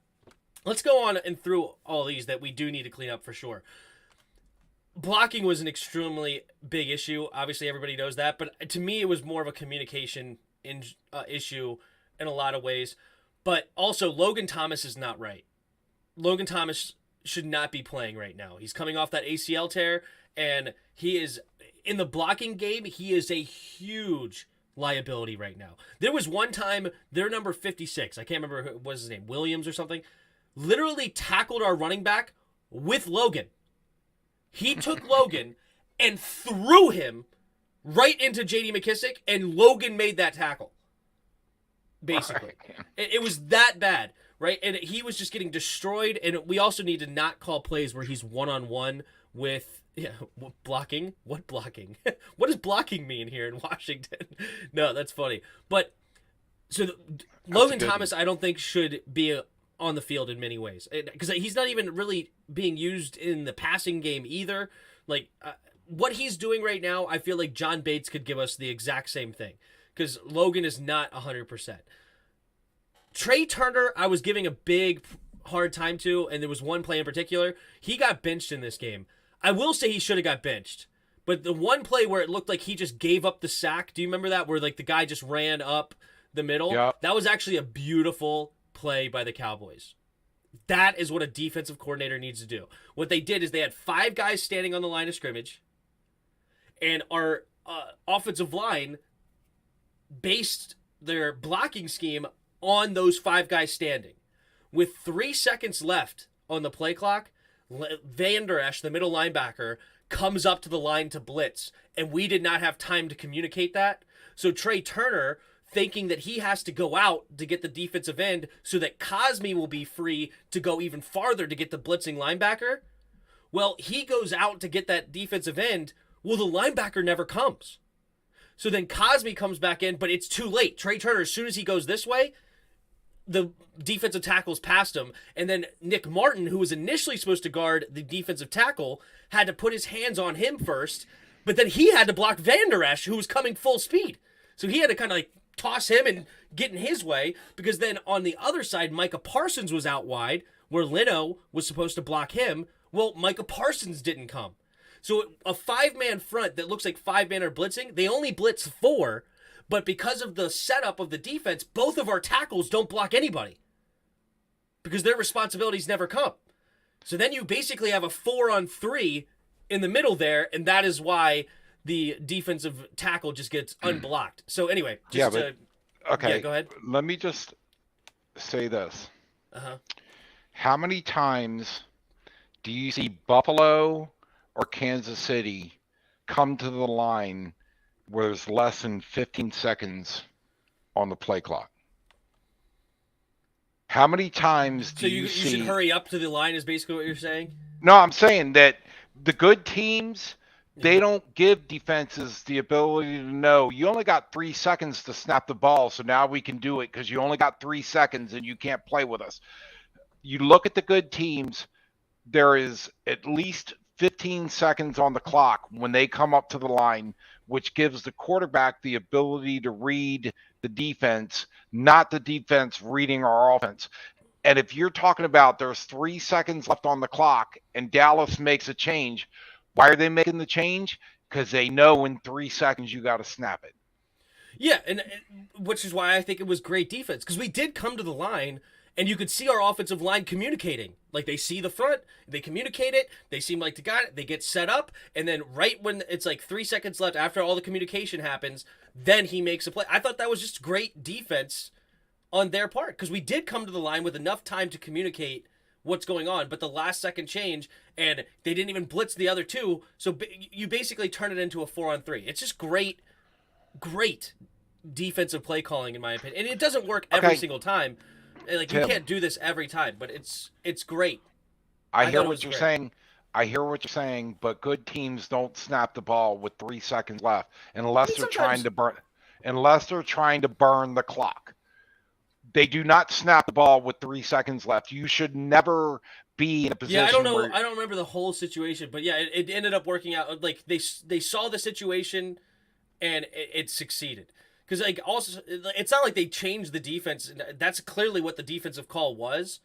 Let's go on and through all these that we do need to clean up for sure. Blocking was an extremely big issue. Obviously, everybody knows that. But to me, it was more of a communication issue in a lot of ways. But also, Logan Thomas is not right. Logan Thomas should not be playing right now. He's coming off that ACL tear, and he is, in the blocking game, he is a huge liability right now. There was one time, their number 56, I can't remember what was his name, Williams or something, literally tackled our running back with Logan. He took Logan and threw him right into J.D. McKissick, and Logan made that tackle. Basically. It was that bad, right? And he was just getting destroyed, and we also need to not call plays where he's one-on-one with blocking. What blocking? What does blocking mean here in Washington? No, that's funny. But so Logan Thomas, I don't think should be on the field in many ways, because he's not even really being used in the passing game either. Like, what he's doing right now, I feel like John Bates could give us the exact same thing, because Logan is not 100%. Trey Turner, I was giving a big hard time to, and there was one play in particular. He got benched in this game. I will say he should have got benched, but the one play where it looked like he just gave up the sack, do you remember that, where like the guy just ran up the middle? Yep. That was actually a beautiful play by the Cowboys. That is what a defensive coordinator needs to do. What they did is they had 5 guys standing on the line of scrimmage, and our offensive line based their blocking scheme on those 5 guys standing. With 3 seconds left on the play clock, Van Der Esch, the middle linebacker, comes up to the line to blitz, and we did not have time to communicate that. So Trey Turner, thinking that he has to go out to get the defensive end so that Cosme will be free to go even farther to get the blitzing linebacker, well, he goes out to get that defensive end. Well, the linebacker never comes. So then Cosme comes back in, but it's too late. Trey Turner, as soon as he goes this way, the defensive tackle's past him, and then Nick Martin, who was initially supposed to guard the defensive tackle, had to put his hands on him first, but then he had to block Van Der Esch, who was coming full speed. So he had to kind of like toss him and get in his way, because then on the other side, Micah Parsons was out wide, where Leno was supposed to block him. Well, Micah Parsons didn't come. So a 5-man front that looks like 5-man are blitzing, they only blitz 4, but because of the setup of the defense, both of our tackles don't block anybody because their responsibilities never come. So then you basically have a 4-on-3 in the middle there, and that is why the defensive tackle just gets unblocked. So anyway, okay. Yeah, go ahead. Let me just say this. Uh-huh. How many times do you see Buffalo or Kansas City come to the line where there's less than 15 seconds on the play clock? How many times do you see... So you should hurry up to the line is basically what you're saying? No, I'm saying that the good teams, they don't give defenses the ability to know you only got 3 seconds to snap the ball, so now we can do it because you only got 3 seconds and you can't play with us. You look at the good teams, there is at least 15 seconds on the clock when they come up to the line, which gives the quarterback the ability to read the defense, not the defense reading our offense. And if you're talking about there's 3 seconds left on the clock and Dallas makes a change, why are they making the change? Because they know in 3 seconds you got to snap it. Yeah, and which is why I think it was great defense, because we did come to the line And you could see our offensive line communicating. Like, they see the front, they communicate it, they seem like they got it, they get set up, and then right when it's like 3 seconds left after all the communication happens, then he makes a play. I thought that was just great defense on their part, because we did come to the line with enough time to communicate what's going on, but the last second change, and they didn't even blitz the other two, so you basically turn it into a 4-on-3. It's just great defensive play calling, in my opinion. And it doesn't work every single time. Like, Tim, you can't do this every time, but it's great. I hear what you're saying. I hear what you're saying, but good teams don't snap the ball with 3 seconds left unless they're trying to burn the clock. They do not snap the ball with 3 seconds left. You should never be in a position. Yeah, I don't know. I don't remember the whole situation, but yeah, it ended up working out. Like, they saw the situation, and it succeeded. Because, like, also, it's not like they changed the defense. That's clearly what the defensive call was.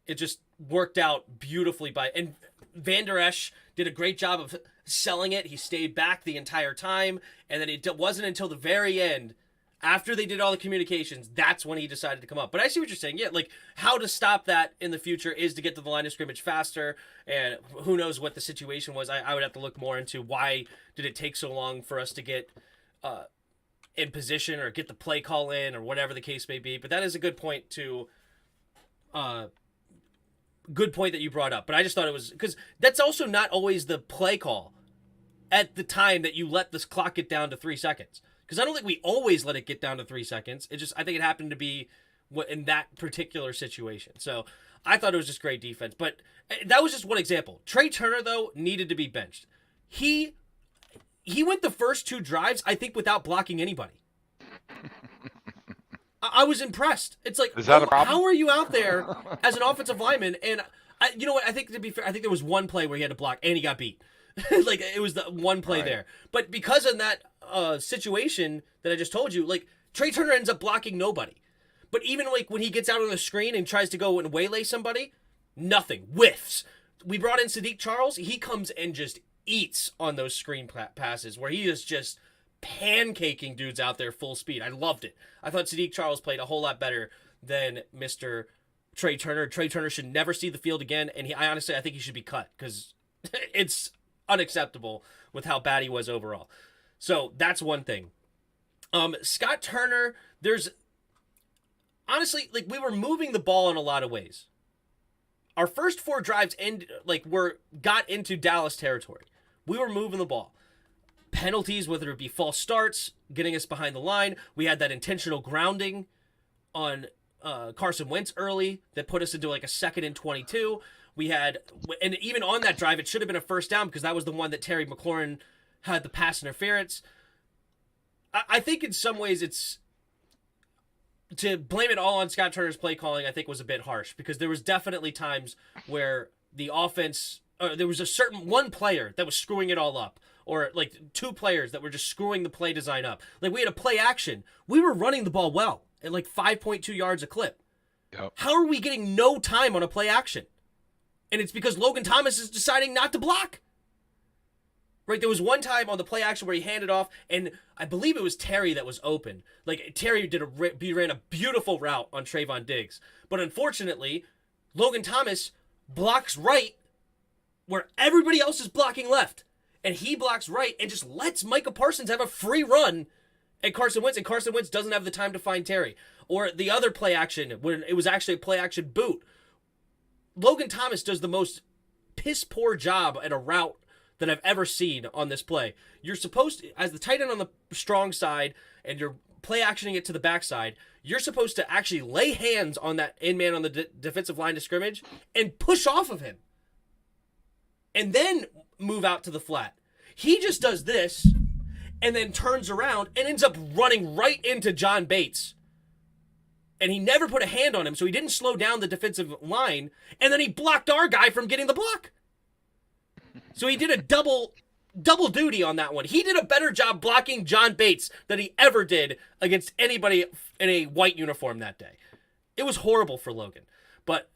It just worked out beautifully and Van Der Esch did a great job of selling it. He stayed back the entire time, and then it wasn't until the very end, after they did all the communications, that's when he decided to come up. But I see what you're saying. Yeah, like, how to stop that in the future is to get to the line of scrimmage faster, and who knows what the situation was. I would have to look more into why did it take so long for us to get in position or get the play call in or whatever the case may be. But that is a good point that you brought up. But I just thought it was, because that's also not always the play call at the time that you let this clock get down to 3 seconds. Because I don't think we always let it get down to 3 seconds. I think it happened to be in that particular situation. So I thought it was just great defense. But that was just one example. Trey Turner, though, needed to be benched. He went the first 2 drives, I think, without blocking anybody. I was impressed. It's like, is that a problem? How are you out there as an offensive lineman? And you know what? I think, to be fair, I think there was one play where he had to block and he got beat. Like, it was the one play there. But because of that situation that I just told you, like, Trey Turner ends up blocking nobody. But even, like, when he gets out on the screen and tries to go and waylay somebody, nothing. Whiffs. We brought in Sadiq Charles. He comes and just eats on those screen passes where he is just pancaking dudes out there full speed. I loved it. I thought Sadiq Charles played a whole lot better than Mr. Trey Turner. Trey Turner should never see the field again, and I think he should be cut, because it's unacceptable with how bad he was overall. So that's one thing. Scott Turner, honestly, like, we were moving the ball in a lot of ways. Our first 4 drives got into Dallas territory. We were moving the ball. Penalties, whether it be false starts, getting us behind the line. We had that intentional grounding on Carson Wentz early that put us into like a 2nd and 22. We had, and even on that drive, it should have been a first down, because that was the one that Terry McLaurin had the pass interference. I think in some ways to blame it all on Scott Turner's play calling, I think, was a bit harsh, because there was definitely times where the offense, there was a certain one player that was screwing it all up, or like 2 players that were just screwing the play design up. Like, we had a play action. We were running the ball well at like 5.2 yards a clip. Yep. How are we getting no time on a play action? And it's because Logan Thomas is deciding not to block. Right, there was one time on the play action where he handed off, and I believe it was Terry that was open. Like, Terry ran a beautiful route on Trayvon Diggs. But unfortunately, Logan Thomas blocks right where everybody else is blocking left. And he blocks right and just lets Micah Parsons have a free run at Carson Wentz, and Carson Wentz doesn't have the time to find Terry. Or the other play action, when it was actually a play action boot. Logan Thomas does the most piss poor job at a route that I've ever seen on this play. You're supposed to, as the tight end on the strong side, and you're play actioning it to the backside, you're supposed to actually lay hands on that in-man on the defensive line of scrimmage and push off of him. And then move out to the flat. He just does this and then turns around and ends up running right into John Bates. And he never put a hand on him, so he didn't slow down the defensive line, and then he blocked our guy from getting the block. So he did a double duty on that one. He did a better job blocking John Bates than he ever did against anybody in a white uniform that day. It was horrible for Logan. But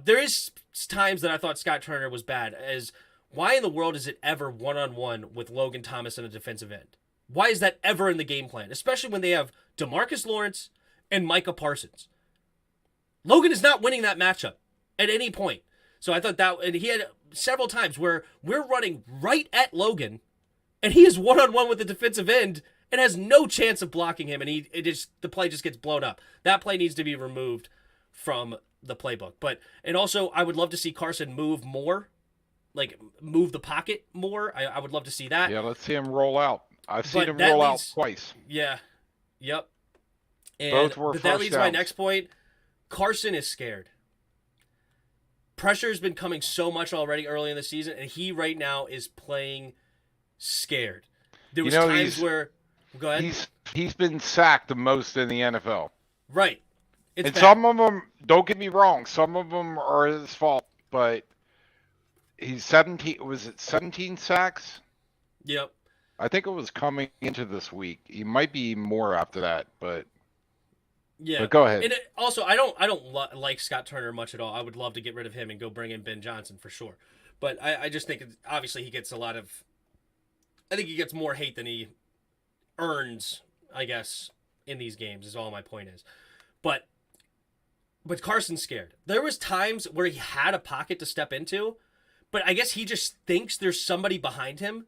there is times that I thought Scott Turner was bad, as why in the world is it ever one-on-one with Logan Thomas in a defensive end? Why is that ever in the game plan? Especially when they have DeMarcus Lawrence and Micah Parsons. Logan is not winning that matchup at any point. So I thought that, and he had several times where we're running right at Logan, and he is one-on-one with the defensive end and has no chance of blocking him, and the play just gets blown up. That play needs to be removed from the playbook. And also, I would love to see Carson move more, like move the pocket more. I would love to see that. Yeah, let's see him roll out. I've seen him roll out twice. Yeah, yep. And, both were but that leads to my downs. next point. Carson is scared. Pressure's been coming so much already early in the season, and he right now is playing scared. There was times where, go ahead. He's been sacked the most in the NFL. Right. It's and bad. Some of them, don't get me wrong, some of them are his fault, but he's 17. Was it 17 sacks? Yep. I think it was coming into this week. He might be more after that, but. Yeah, but go ahead. And also, I don't like Scott Turner much at all. I would love to get rid of him and go bring in Ben Johnson for sure. But I just think obviously he gets I think he gets more hate than he earns, I guess, in these games. Is all my point is. But Carson's scared. There was times where he had a pocket to step into, but I guess he just thinks there's somebody behind him,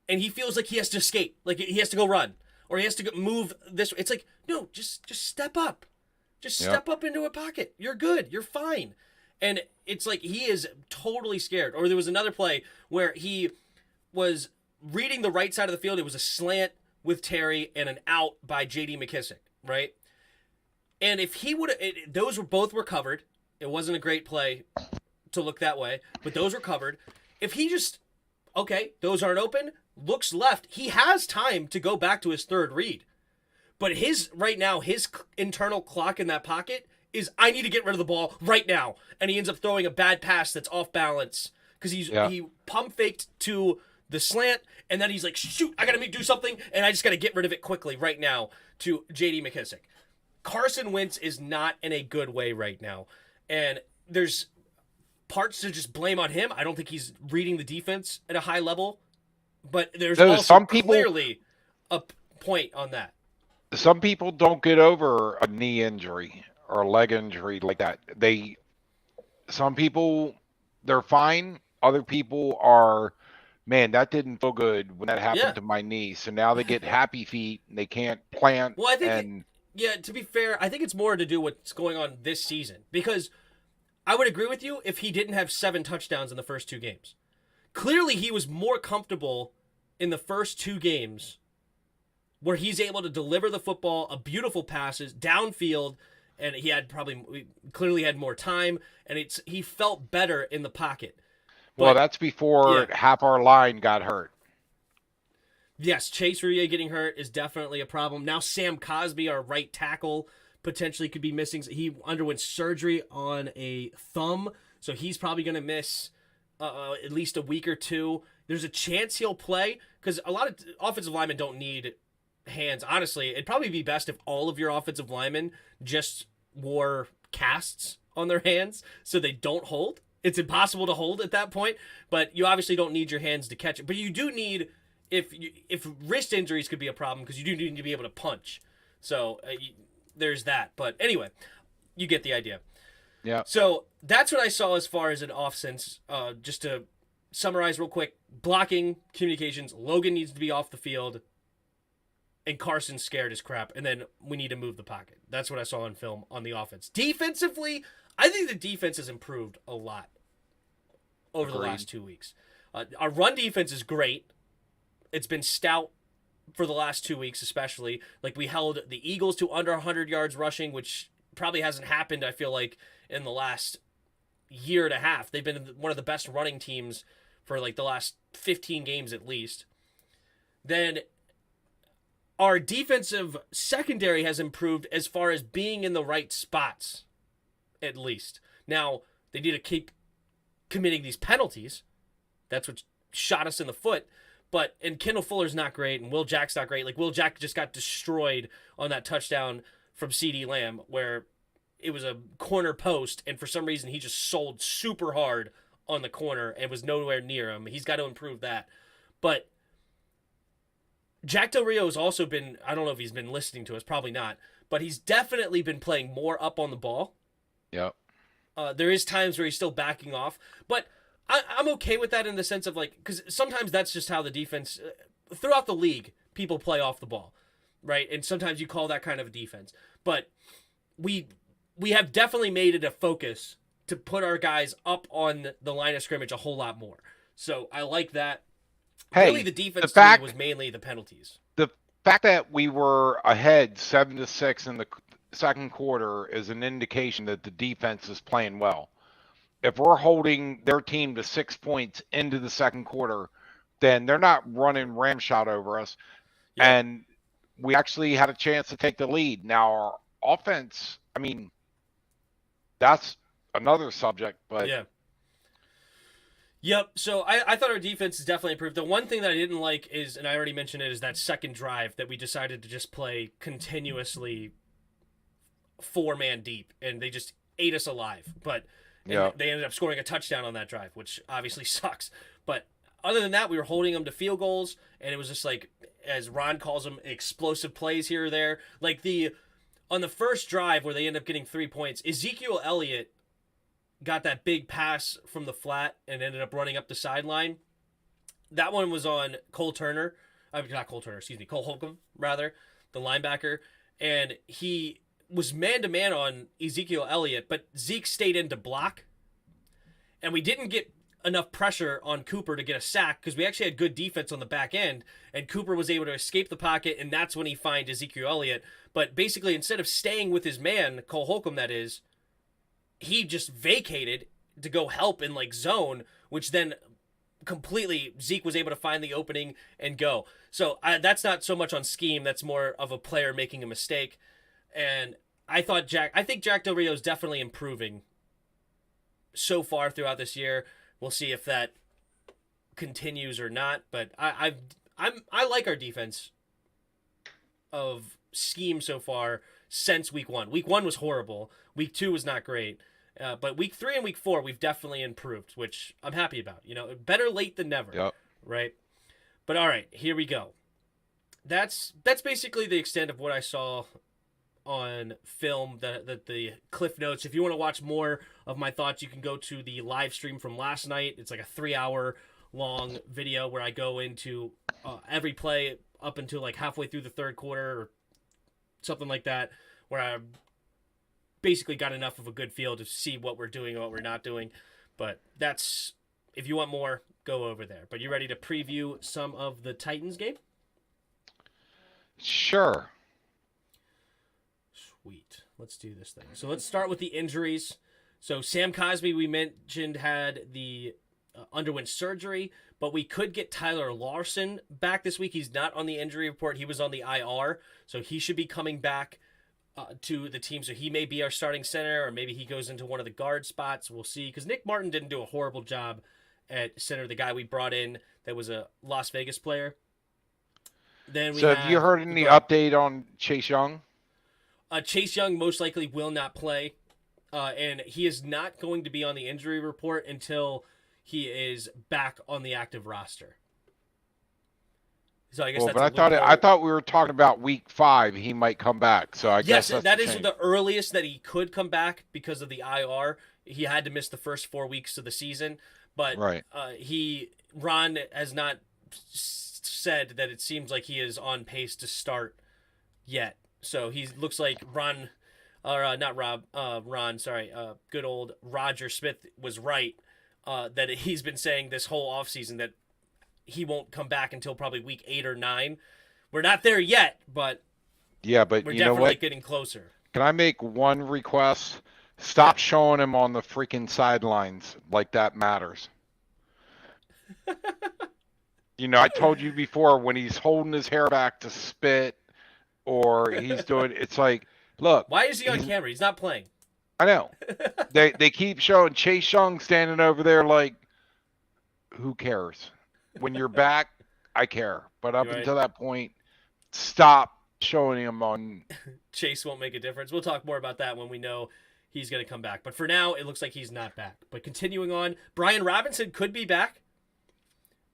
and he feels like he has to escape, like he has to go run. Or he has to move this way. It's like, no, just step up. Just step up into a pocket. You're good. You're fine. And it's like he is totally scared. Or there was another play where he was reading the right side of the field. It was a slant with Terry and an out by J.D. McKissic, right? And if he would have, those were both were covered. It wasn't a great play to look that way, but those were covered. If he just, okay, those aren't open, looks left, he has time to go back to his third read. But right now, his internal clock in that pocket is, I need to get rid of the ball right now. And he ends up throwing a bad pass that's off balance because he pump faked to the slant, and then he's like, shoot, I got to do something, and I just got to get rid of it quickly right now to J.D. McKissic. Carson Wentz is not in a good way right now. And there's parts to just blame on him. I don't think he's reading the defense at a high level. But there's also clearly a point on that. Some people don't get over a knee injury or a leg injury like that. Some people, they're fine. Other people are, man, that didn't feel good when that happened to my knee. So now they get happy feet and they can't plant. Well, I think, to be fair, I think it's more to do with what's going on this season. Because I would agree with you if he didn't have 7 touchdowns in the first 2 games. Clearly, he was more comfortable in the first 2 games where he's able to deliver the football, a beautiful passes, downfield, and he had clearly had more time, and he felt better in the pocket. Well, that's before half our line got hurt. Yes, Chase Rouillet getting hurt is definitely a problem. Now Sam Cosby, our right tackle, potentially could be missing. He underwent surgery on a thumb, so he's probably going to miss at least a week or 2. There's a chance he'll play because a lot of offensive linemen don't need hands. Honestly, it'd probably be best if all of your offensive linemen just wore casts on their hands so they don't hold. It's impossible to hold at that point, but you obviously don't need your hands to catch it. But you do need, if wrist injuries could be a problem because you do need to be able to punch. So there's that. But anyway, you get the idea. Yeah. So that's what I saw as far as an offense. Just to summarize real quick, blocking, communications, Logan needs to be off the field, and Carson's scared as crap, and then we need to move the pocket. That's what I saw on film on the offense. Defensively, I think the defense has improved a lot over the last 2 weeks. Our run defense is great. It's been stout for the last 2 weeks especially. Like, we held the Eagles to under 100 yards rushing, which probably hasn't happened, I feel like, in the last year and a half. They've been one of the best running teams for like the last 15 games at least. Then our defensive secondary has improved as far as being in the right spots, at least. Now, they need to keep committing these penalties. That's what shot us in the foot. And Kendall Fuller's not great, and Will Jack's not great. Like, Will Jack just got destroyed on that touchdown from CeeDee Lamb, where it was a corner post, and for some reason he just sold super hard on the corner and was nowhere near him. He's got to improve that. But Jack Del Rio has also been, I don't know if he's been listening to us, probably not, but he's definitely been playing more up on the ball. Yep. There is times where he's still backing off, but I'm okay with that in the sense of like, because sometimes that's just how the defense throughout the league, people play off the ball, right? And sometimes you call that kind of a defense, but we have definitely made it a focus to put our guys up on the line of scrimmage a whole lot more. So I like that. Hey, really, the defense to me was mainly the penalties. The fact that we were ahead 7-6 in the second quarter is an indication that the defense is playing well. If we're holding their team to 6 points into the second quarter, then they're not running ramshot over us. Yep. And we actually had a chance to take the lead. Now, our offense, I mean, that's another subject, but yeah. Yep. So I thought our defense is definitely improved. The one thing that I didn't like is, and I already mentioned it, is that second drive that we decided to just play continuously 4-man deep, and they just ate us alive. But they ended up scoring a touchdown on that drive, which obviously sucks. But other than that, we were holding them to field goals, and it was just like, as Ron calls them, explosive plays here or there. Like on the first drive where they end up getting 3 points, Ezekiel Elliott got that big pass from the flat and ended up running up the sideline. That one was on Cole Holcomb, rather, the linebacker. And he was man-to-man on Ezekiel Elliott, but Zeke stayed in to block. And we didn't get enough pressure on Cooper to get a sack because we actually had good defense on the back end, and Cooper was able to escape the pocket, and that's when he finds Ezekiel Elliott. But basically, instead of staying with his man, Cole Holcomb that is, he just vacated to go help in like zone, which then completely Zeke was able to find the opening and go. So that's not so much on scheme. That's more of a player making a mistake. And I think Jack Del Rio is definitely improving so far throughout this year. We'll see if that continues or not. But I like our defense of scheme so far since week 1. Week 1 was horrible. Week 2 was not great. But week 3 and week 4, we've definitely improved, which I'm happy about. Better late than never. Yep. Right? But all right, here we go. That's basically the extent of what I saw on film, the cliff notes. If you want to watch more of my thoughts, you can go to the live stream from last night. It's like a 3-hour long video where I go into every play up until like halfway through the third quarter or something like that, where I basically got enough of a good feel to see what we're doing and what we're not doing. But that's, if you want more, go over there. But you ready to preview some of the Titans game? Sure. Sweet. Let's do this thing. So let's start with the injuries. So Sam Cosmi, we mentioned, had the underwent surgery, but we could get Tyler Larson back this week. He's not on the injury report. He was on the IR, so he should be coming back to the team. So he may be our starting center, or maybe he goes into one of the guard spots. We'll see, because Nick Martin didn't do a horrible job at center, the guy we brought in that was a Las Vegas player. Then we have you heard any update on Chase Young? Chase Young most likely will not play, and he is not going to be on the injury report until he is back on the active roster. So I guess I thought we were talking about week 5. He might come back. So I guess that is the earliest that he could come back because of the IR. He had to miss the first 4 weeks of the season, but right. Ron has not said that it seems like he is on pace to start yet. So he looks like Ron, good old Roger Smith was right, that he's been saying this whole offseason that he won't come back until probably week 8 or 9. We're not there yet, but we're definitely getting closer. Can I make one request? Stop showing him on the freaking sidelines like that matters. I told you before, when he's holding his hair back to spit or he's doing, it's like, look. Why is he on camera? He's not playing. I know. They keep showing Chase Young standing over there like, who cares? When you're back, I care. But up until that point, stop showing him on. Chase won't make a difference. We'll talk more about that when we know he's going to come back. But for now, it looks like he's not back. But continuing on, Brian Robinson could be back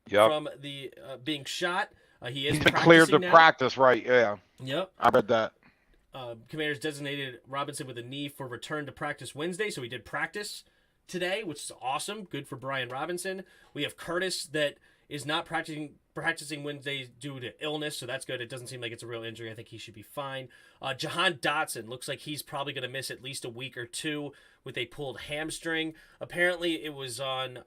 from the being shot. He's been cleared to practice, right? Yeah. Yep. I read that. Commanders designated Robinson with a knee for return to practice Wednesday, so he did practice today, which is awesome. Good for Brian Robinson. We have Curtis that is not practicing Wednesday due to illness, so that's good. It doesn't seem like it's a real injury. I think he should be fine. Jihad Dodson looks like he's probably going to miss at least a week or two with a pulled hamstring. Apparently, it was on.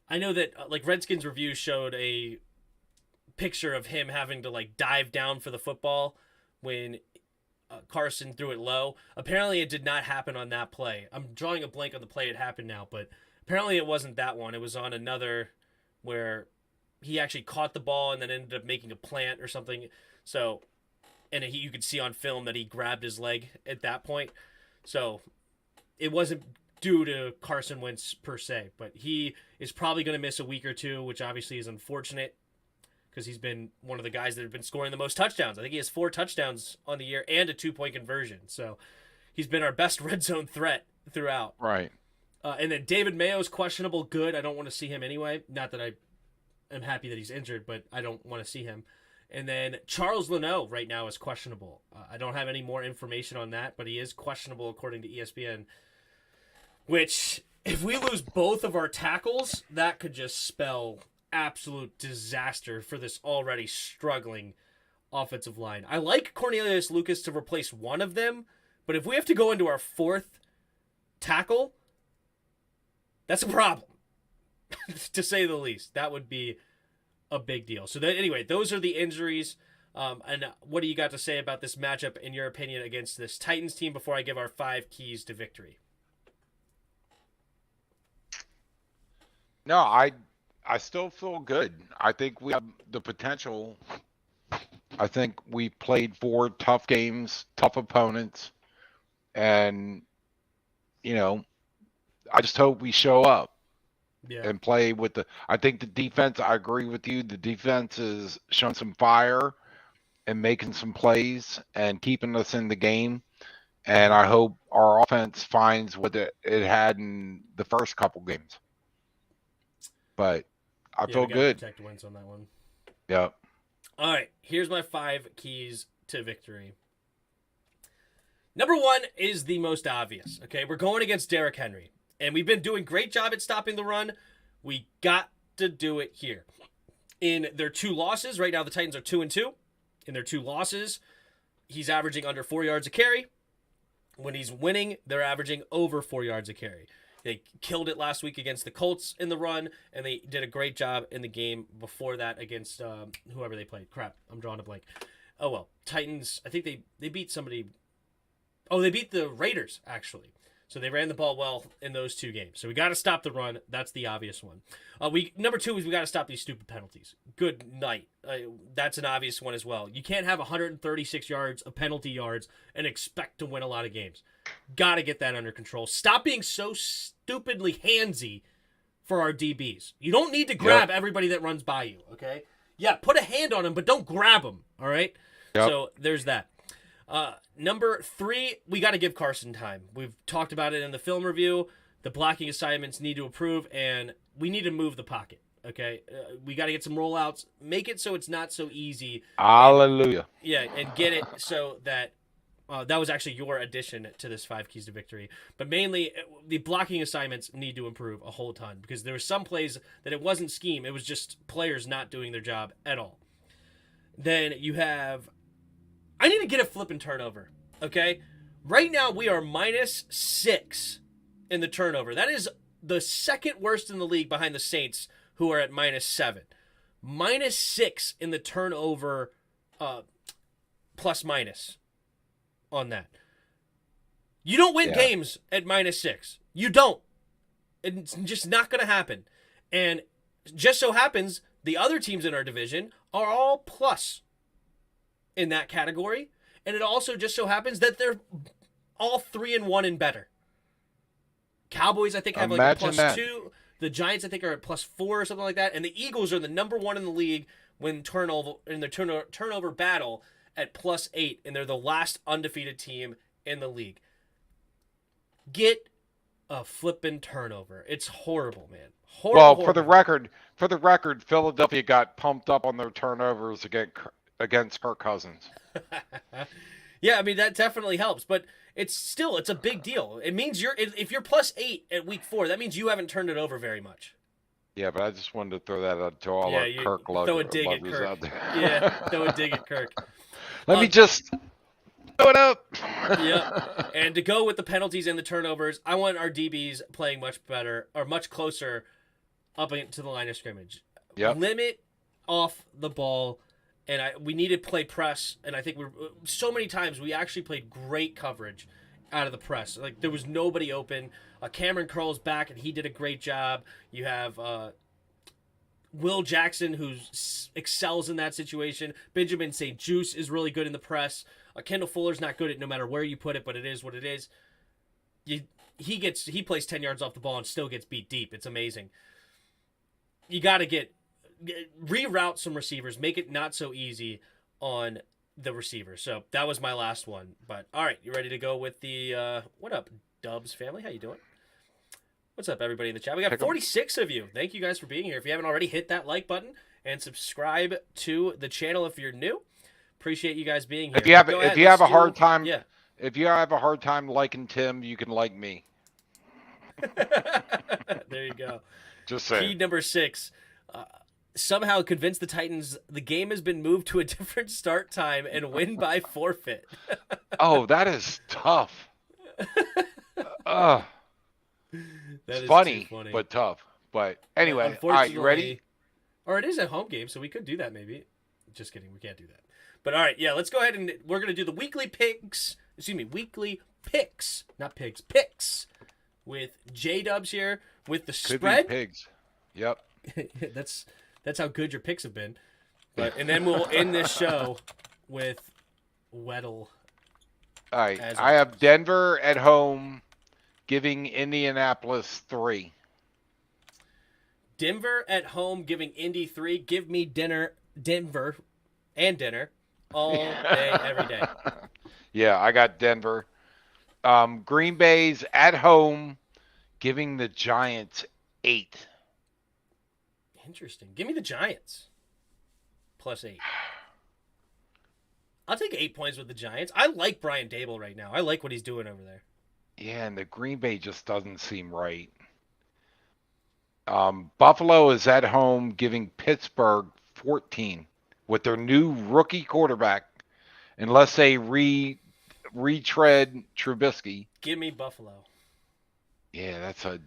I know that Redskins Review showed a picture of him having to dive down for the football when Carson threw it low. Apparently, it did not happen on that play. I'm drawing a blank on the play it happened now, but apparently it wasn't that one. It was on another where he actually caught the ball and then ended up making a plant or something. So, and you could see on film that he grabbed his leg at that point. So, it wasn't due to Carson Wentz per se, but he is probably going to miss a week or two, which obviously is unfortunate because he's been one of the guys that have been scoring the most touchdowns. I think he has 4 touchdowns on the year and a 2-point conversion. So he's been our best red zone threat throughout. Right. And then David Mayo's questionable. Good. I don't want to see him anyway. Not that I am happy that he's injured, but I don't want to see him. And then Charles Leno right now is questionable. I don't have any more information on that, but he is questionable according to ESPN. Which, if we lose both of our tackles, that could just spell absolute disaster for this already struggling offensive line. I like Cornelius Lucas to replace one of them, but if we have to go into our 4th tackle, that's a problem, to say the least. That would be a big deal. So anyway, those are the injuries. And what do you got to say about this matchup, in your opinion, against this Titans team before I give our 5 keys to victory? No, I still feel good. I think we have the potential. I think we played 4 tough games, tough opponents, and I just hope we show up and play with I think the defense, I agree with you. The defense is showing some fire and making some plays and keeping us in the game. And I hope our offense finds what it had in the first couple games. But I feel good. Protect wins on that one. Yep. All right. Here's my 5 keys to victory. Number 1 is the most obvious. Okay, we're going against Derrick Henry, and we've been doing a great job at stopping the run. We got to do it here. In their 2 losses, right now the Titans are 2-2. In their 2 losses, he's averaging under 4 yards a carry. When he's winning, they're averaging over 4 yards a carry. They killed it last week against the Colts in the run, and they did a great job in the game before that against whoever they played. Crap, I'm drawing a blank. Oh, well, Titans, I think they beat somebody. Oh, they beat the Raiders, actually. So they ran the ball well in those 2 games. So we got to stop the run. That's the obvious one. Number 2 is we got to stop these stupid penalties. Good night. That's an obvious one as well. You can't have 136 yards of penalty yards and expect to win a lot of games. Got to get that under control. Stop being so stupidly handsy for our DBs. You don't need to grab everybody that runs by you, okay? Yeah, put a hand on them, but don't grab them, all right? Yep. So there's that. Number 3, we got to give Carson time. We've talked about it in the film review. The blocking assignments need to improve, and we need to move the pocket, okay? We got to get some rollouts. Make it so it's not so easy. Hallelujah. And get it so that that was actually your addition to this 5 keys to victory. But mainly, the blocking assignments need to improve a whole ton because there were some plays that it wasn't scheme. It was just players not doing their job at all. Then you have... I need to get a flipping turnover, okay? Right now, we are -6 in the turnover. That is the 2nd worst in the league behind the Saints, who are at -7. -6 in the turnover plus minus on that. You don't win games at -6. You don't. It's just not going to happen. And just so happens, the other teams in our division are all plus in that category, and it also just so happens that they're all 3-1 and better. Cowboys, I think, have like a +2. The Giants, I think, are at +4 or something like that, and the Eagles are the number 1 in the league when turnover battle at +8, and they're the last undefeated team in the league. Get a flipping turnover. It's horrible, man. Horrible. For the record, Philadelphia got pumped up on their turnovers against Kirk Cousins. Yeah, I mean, that definitely helps, but it's a big deal. It means if you're +8 at week 4, that means you haven't turned it over very much. Yeah, but I just wanted to throw that out to all Yeah, our you Kirk throw a dig at lovers Kirk. out there. Yeah, throw a dig at Kirk. Let me just throw it up. Yep. And to go with the penalties and the turnovers, I want our DBs playing much better or much closer up into the line of scrimmage. Yep. Limit off the ball, and we need to play press. And I think so many times we actually played great coverage out of the press. Like there was nobody open. Cameron Curl's back, and he did a great job. You have Will Jackson, who excels in that situation. Benjamin St. Juice is really good in the press. Kendall Fuller's not good at no matter where you put it, but it is what it is. He plays 10 yards off the ball and still gets beat deep. It's amazing. You got to reroute some receivers, make it not so easy on the receiver. So that was my last one. But all right, you ready to go with the what up, Dubs family? How you doing? What's up, everybody in the chat? We got 46 of you. Thank you guys for being here. If you haven't already, hit that like button and subscribe to the channel if you're new. Appreciate you guys being here. If you have a hard time liking Tim, you can like me. There you go. Just saying. Key number 6. Somehow convince the Titans the game has been moved to a different start time and win by forfeit. Oh, that is tough. It's funny, but tough. But anyway, all right, you ready? Or it is a home game, so we could do that maybe. Just kidding, we can't do that. But all right, yeah, let's go ahead and we're going to do the weekly picks. Weekly picks, not pigs, picks with J-Dubs here with the spread. Could be pigs. Yep. That's how good your picks have been. And then we'll end this show with Weddle. All right, I have Denver at home giving Indianapolis 3. Denver at home giving Indy 3. Give me Denver and dinner all day, every day. Yeah, I got Denver. Green Bay's at home giving the Giants 8. Interesting. Give me the Giants. +8. I'll take 8 points with the Giants. I like Brian Dable right now. I like what he's doing over there. Yeah, and the Green Bay just doesn't seem right. Buffalo is at home giving Pittsburgh 14 with their new rookie quarterback, unless they retread Trubisky. Give me Buffalo. Yeah, that's a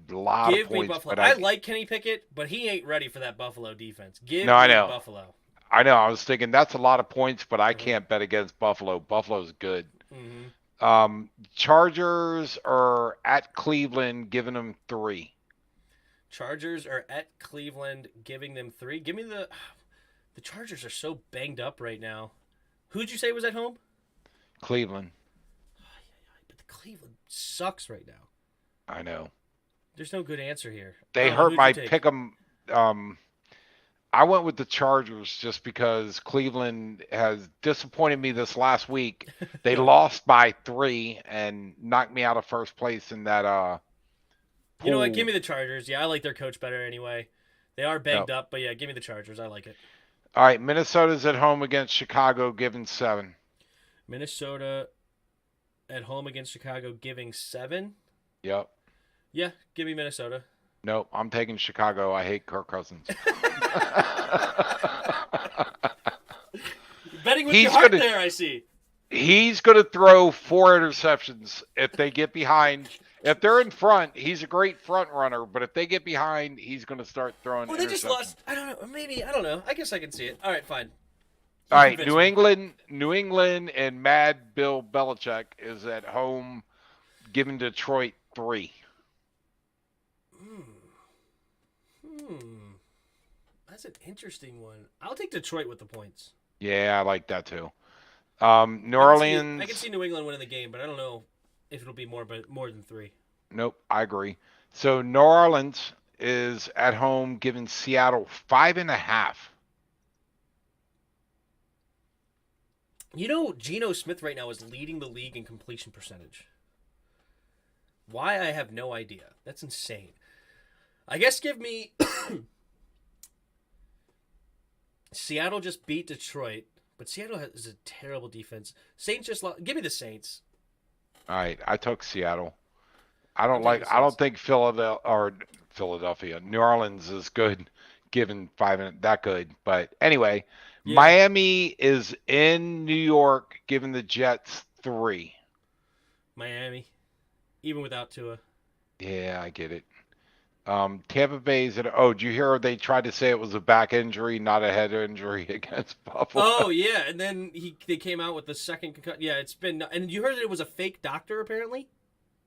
lot of points. Give me Buffalo. I like Kenny Pickett, but he ain't ready for that Buffalo defense. Give me Buffalo. I know. I was thinking that's a lot of points, but I can't bet against Buffalo. Buffalo's good. Mm-hmm. Chargers are at Cleveland, giving them 3. Chargers are at Cleveland, giving them 3. Give me the Chargers are so banged up right now. Who'd you say was at home? Cleveland. But the Cleveland sucks right now. I know. There's no good answer here. They hurt my pick 'em. I went with the Chargers just because Cleveland has disappointed me this last week. They lost by 3 and knocked me out of first place in that pool. You know what? Give me the Chargers. Yeah, I like their coach better anyway. They are banged up, but yeah, give me the Chargers. I like it. All right, Minnesota's at home against Chicago, giving 7. Minnesota at home against Chicago, giving 7? Yep. Yeah, give me Minnesota. Nope, I'm taking Chicago. I hate Kirk Cousins. Betting with your heart there, I see. He's going to throw 4 interceptions if they get behind. If they're in front, he's a great front runner. But if they get behind, he's going to start throwing interceptions. Well, they just lost. I don't know. Maybe. I don't know. I guess I can see it. All right, fine. All right, New England and Mad Bill Belichick is at home giving Detroit 3. That's an interesting one. I'll take Detroit with the points. Yeah, I like that too. New Orleans. I can see New England winning the game, but I don't know if it'll be more than 3. Nope, I agree. So New Orleans is at home giving Seattle 5.5. You know, Geno Smith right now is leading the league in completion percentage. Why, I have no idea. That's insane. I guess give me... Seattle just beat Detroit, but Seattle is a terrible defense. Saints just give me the Saints. All right, I took Seattle. I don't think Philadelphia, New Orleans is good, given 5 that good. But anyway, yeah. Miami is in New York, giving the Jets 3. Miami, even without Tua. Yeah, I get it. Tampa Bay is at. Oh, did you hear they tried to say it was a back injury, not a head injury against Buffalo? Oh yeah, and then they came out with the second concussion. Yeah, it's been. And you heard that it was a fake doctor apparently.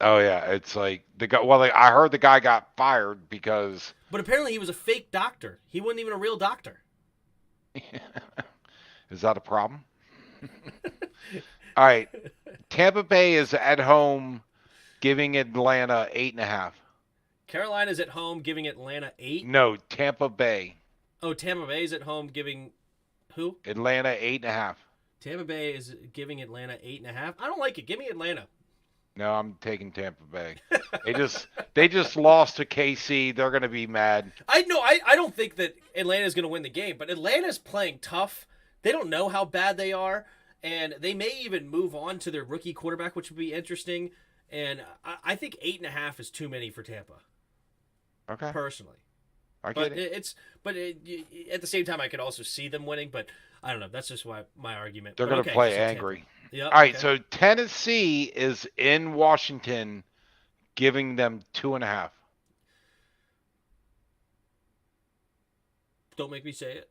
Oh yeah, it's like the guy. Well, I heard the guy got fired because. But apparently he was a fake doctor. He wasn't even a real doctor. Is that a problem? All right, Tampa Bay is at home, giving Atlanta 8.5. Carolina's at home, giving Atlanta 8. No, Tampa Bay. Oh, Tampa Bay's at home, giving who? Atlanta 8.5. Tampa Bay is giving Atlanta 8.5. I don't like it. Give me Atlanta. No, I'm taking Tampa Bay. They just lost to KC. They're gonna be mad. I don't think that Atlanta's gonna win the game, but Atlanta's playing tough. They don't know how bad they are, and they may even move on to their rookie quarterback, which would be interesting. And I think 8.5 is too many for Tampa. Okay. Personally, I get it. At the same time, I could also see them winning, but I don't know. That's just my argument. They're going to play angry. Yep, all right, so Tennessee is in Washington, giving them 2.5. Don't make me say it.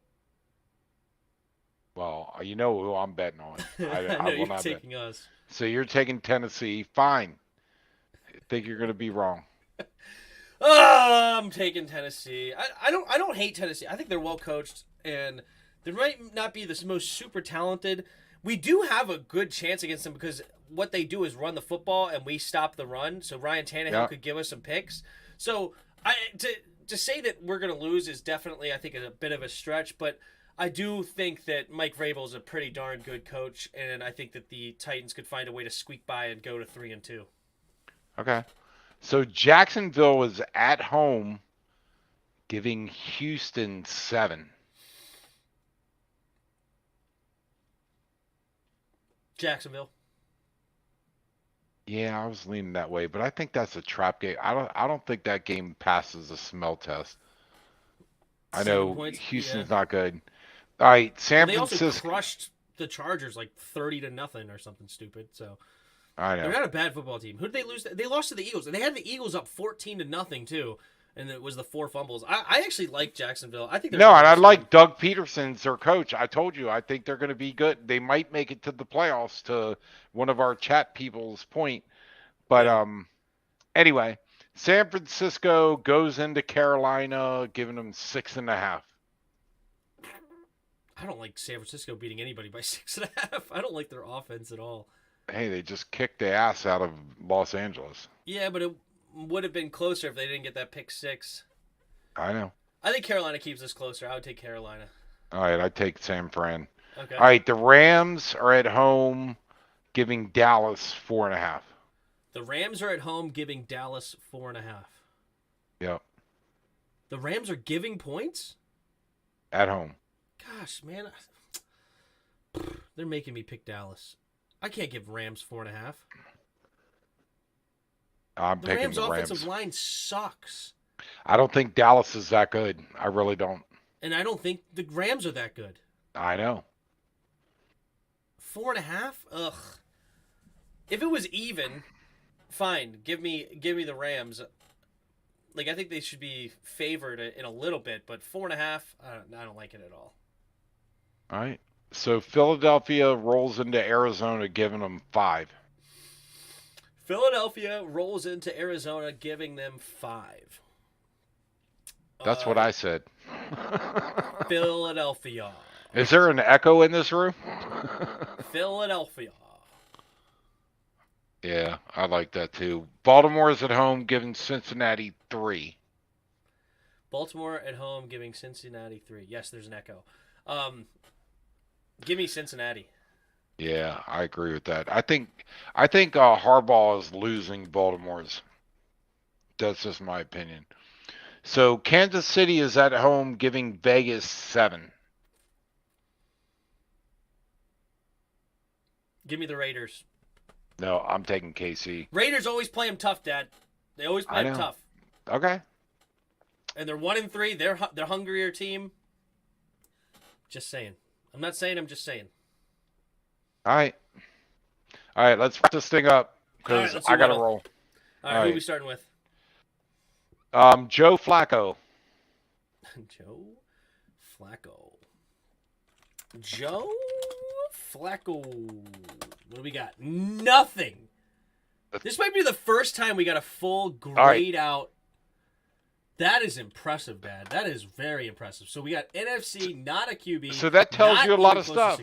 Well, you know who I'm betting on. I will you're not taking bet. us. So you're taking Tennessee. Fine. I think you're going to be wrong. I'm taking Tennessee. I don't hate Tennessee. I think they're well coached, and they might not be the most super talented. We do have a good chance against them because what they do is run the football, and we stop the run. So Ryan Tannehill could give us some picks. So to say that we're going to lose is definitely, I think, a bit of a stretch. But I do think that Mike Vrabel is a pretty darn good coach, and I think that the Titans could find a way to squeak by and go to 3-2. Okay. So Jacksonville is at home, giving Houston 7. Jacksonville. Yeah, I was leaning that way, but I think that's a trap game. I don't think that game passes the smell test. I know Houston's not good. All right, San Francisco. They also crushed the Chargers like 30-0 or something stupid. So I know they're not a bad football team. Who did they lose? They lost to the Eagles, and they had the Eagles up 14-0 too. And it was the 4 fumbles. I actually like Jacksonville. I think they're and I like Doug Peterson's their coach. I told you, I think they're going to be good. They might make it to the playoffs, to one of our chat people's point. But anyway, San Francisco goes into Carolina, giving them 6.5. I don't like San Francisco beating anybody by 6.5. I don't like their offense at all. Hey, they just kicked the ass out of Los Angeles. Yeah, but it would have been closer if they didn't get that pick 6. I know. I think Carolina keeps us closer. I would take Carolina. All right, I take San Fran. Okay. All right, the Rams are at home, giving Dallas 4.5. The Rams are at home, giving Dallas 4.5. Yep. The Rams are giving points? At home. Gosh, man. They're making me pick Dallas. I can't give Rams 4.5. I'm picking the Rams. The Rams' offensive line sucks. I don't think Dallas is that good. I really don't. And I don't think the Rams are that good. I know. 4.5? Ugh. If it was even, fine. Give me the Rams. Like, I think they should be favored in a little bit, but 4.5, I don't like it at all. All right. So Philadelphia rolls into Arizona, giving them 5. Philadelphia rolls into Arizona, giving them 5. That's what I said. Philadelphia. Is there an echo in this room? Philadelphia. Yeah, I like that too. Baltimore's at home, giving Cincinnati 3. Baltimore at home, giving Cincinnati 3. Yes, there's an echo. Give me Cincinnati. Yeah, I agree with that. I think Harbaugh is losing Baltimore's. That's just my opinion. So Kansas City is at home, giving Vegas 7. Give me the Raiders. No, I'm taking KC. Raiders always play them tough, Dad. They always play them tough. Okay. And they're 1-3. They're hungrier team. Just saying. I'm not saying. I'm just saying. All right. Let's wrap this thing up because I got to roll. All right. Who are we starting with? Joe Flacco. Joe Flacco. What do we got? Nothing. This might be the first time we got a full grade out. That is impressive, Dad. That is very impressive. So we got NFC, not a QB. So that tells you a lot of stuff.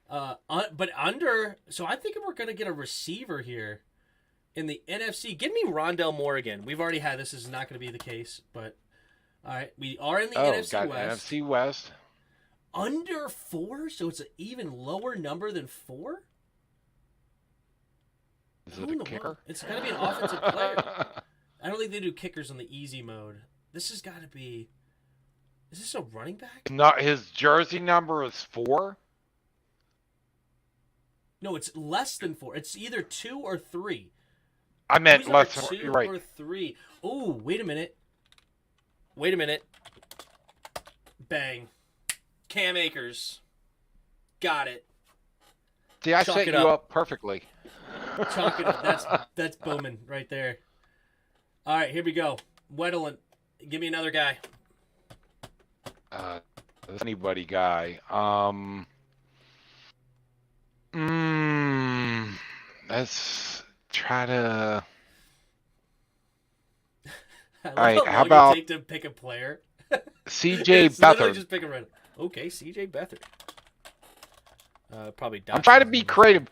6-6. But under, so I think we're going to get a receiver here in the NFC. Give me Rondell Moore again. We've already had this. This is not going to be the case, but all right. We are in the NFC West. NFC West. Under 4, so it's an even lower number than 4? Is it a kicker? It's got to be an offensive player. I don't think they do kickers on the easy mode. This has got to be... Is this a running back? No, his jersey number is 4? No, it's less than 4. It's either 2 or 3. I meant less than 2 You're right. or 3. Oh, wait a minute. Bang. Cam Akers. Got it. See, I set you up perfectly. Chalk it up. That's booming right there. All right, here we go. Weddle, give me another guy. Anybody guy. Let's try to. All right, how about you take to pick a player? CJ Beathard. Just pick a random. Okay, CJ Beathard. Probably. I'm trying to be creative.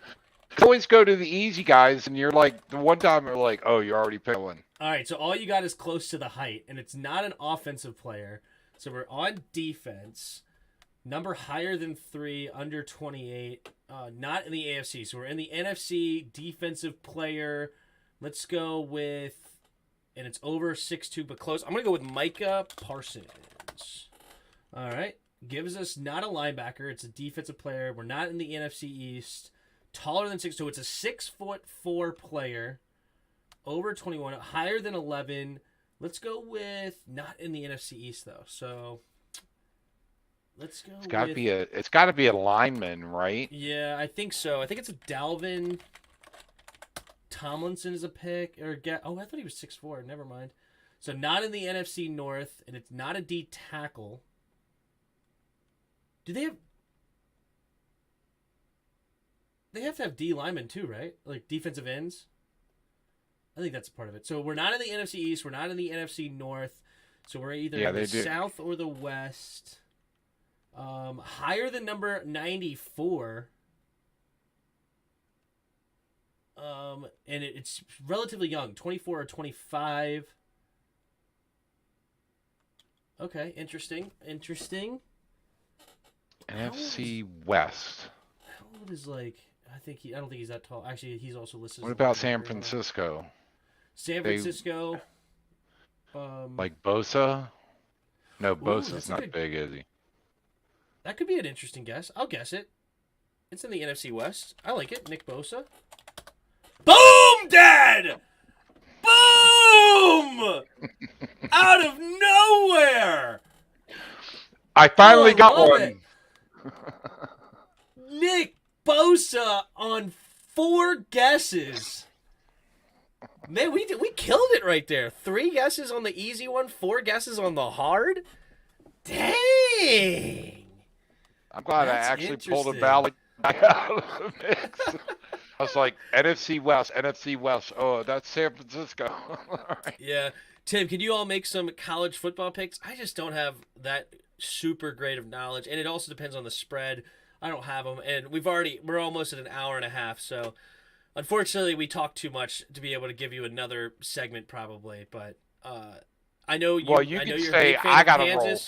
You always go to the easy guys, and you're like the one time you're like, oh, you already picked one. All right, so all you got is close to the height, and it's not an offensive player. So we're on defense. Number higher than 3, under 28. Not in the AFC. So we're in the NFC. Defensive player. Let's go with, and it's over 6'2", but close. I'm going to go with Micah Parsons. All right. Gives us not a linebacker. It's a defensive player. We're not in the NFC East. Taller than 6', so it's a 6'4" player. Over 21. Higher than 11. Let's go with, not in the NFC East, though. So... Let's go. It's got to be a lineman, right? Yeah, I think so. I think it's a Dalvin Tomlinson is a pick I thought he was 6'4". Never mind. So not in the NFC North, and it's not a D tackle. Do they have? They have to have D linemen too, right? Like defensive ends. I think that's a part of it. So we're not in the NFC East. We're not in the NFC North. So we're either in the South or the West. Higher than number 94. And it's relatively young, 24 or 25. Okay, interesting. NFC West. How old is I don't think he's that tall. Actually, he's also listed. What about San Francisco? San Francisco. Like Bosa? No, Bosa's not big, is he? That could be an interesting guess. I'll guess it. It's in the NFC West. I like it. Nick Bosa. Boom, Dad! Boom! Out of nowhere! I finally got one. Nick Bosa on 4 guesses. Man, we killed it right there. 3 guesses on the easy one, 4 guesses on the hard. Dang! I'm glad I actually pulled a Valley back out of the mix. I was like, NFC West. Oh, that's San Francisco. Right. Yeah. Tim, can you all make some college football picks? I just don't have that super great of knowledge, and it also depends on the spread. I don't have them, and we're almost at an hour and a half, so unfortunately we talked too much to be able to give you another segment probably, but I know you. Well, you can say I got to roll.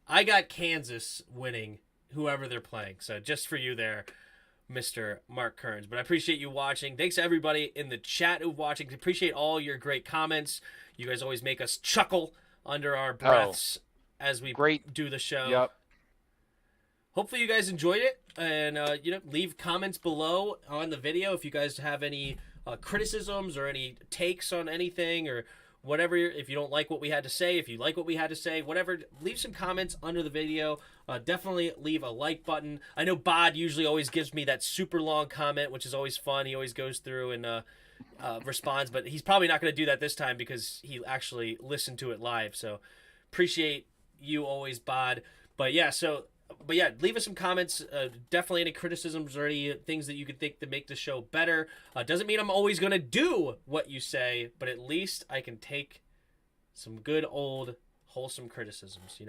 I got Kansas winning whoever they're playing. So just for you there, Mr. Mark Kearns. But I appreciate you watching. Thanks to everybody in the chat who's watching. Appreciate all your great comments. You guys always make us chuckle under our breaths as we do the show. Yep. Hopefully you guys enjoyed it. and leave comments below on the video if you guys have any criticisms or any takes on anything or whatever. If you don't like what we had to say, if you like what we had to say, whatever, leave some comments under the video. Definitely leave a like button. I know Bod usually always gives me that super long comment, which is always fun. He always goes through and responds, but he's probably not going to do that this time because he actually listened to it live. So appreciate you always, Bod. But yeah, leave us some comments. Definitely any criticisms or any things that you could think to make the show better. Doesn't mean I'm always going to do what you say, but at least I can take some good old wholesome criticisms,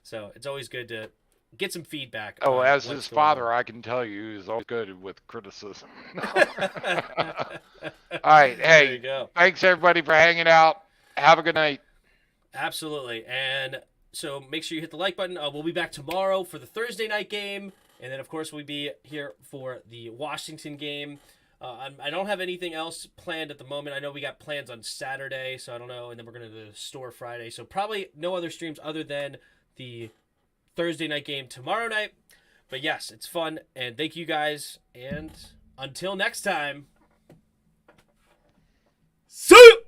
So it's always good to get some feedback. Oh, as his father, I can tell you he's always good with criticism. All right. Hey, thanks everybody for hanging out. Have a good night. Absolutely. And so make sure you hit the like button. We'll be back tomorrow for the Thursday night game. And then, of course, we'll be here for the Washington game. I don't have anything else planned at the moment. I know we got plans on Saturday, so I don't know. And then we're going to the store Friday. So probably no other streams other than the Thursday night game tomorrow night. But yes, it's fun. And thank you guys. And until next time, see you!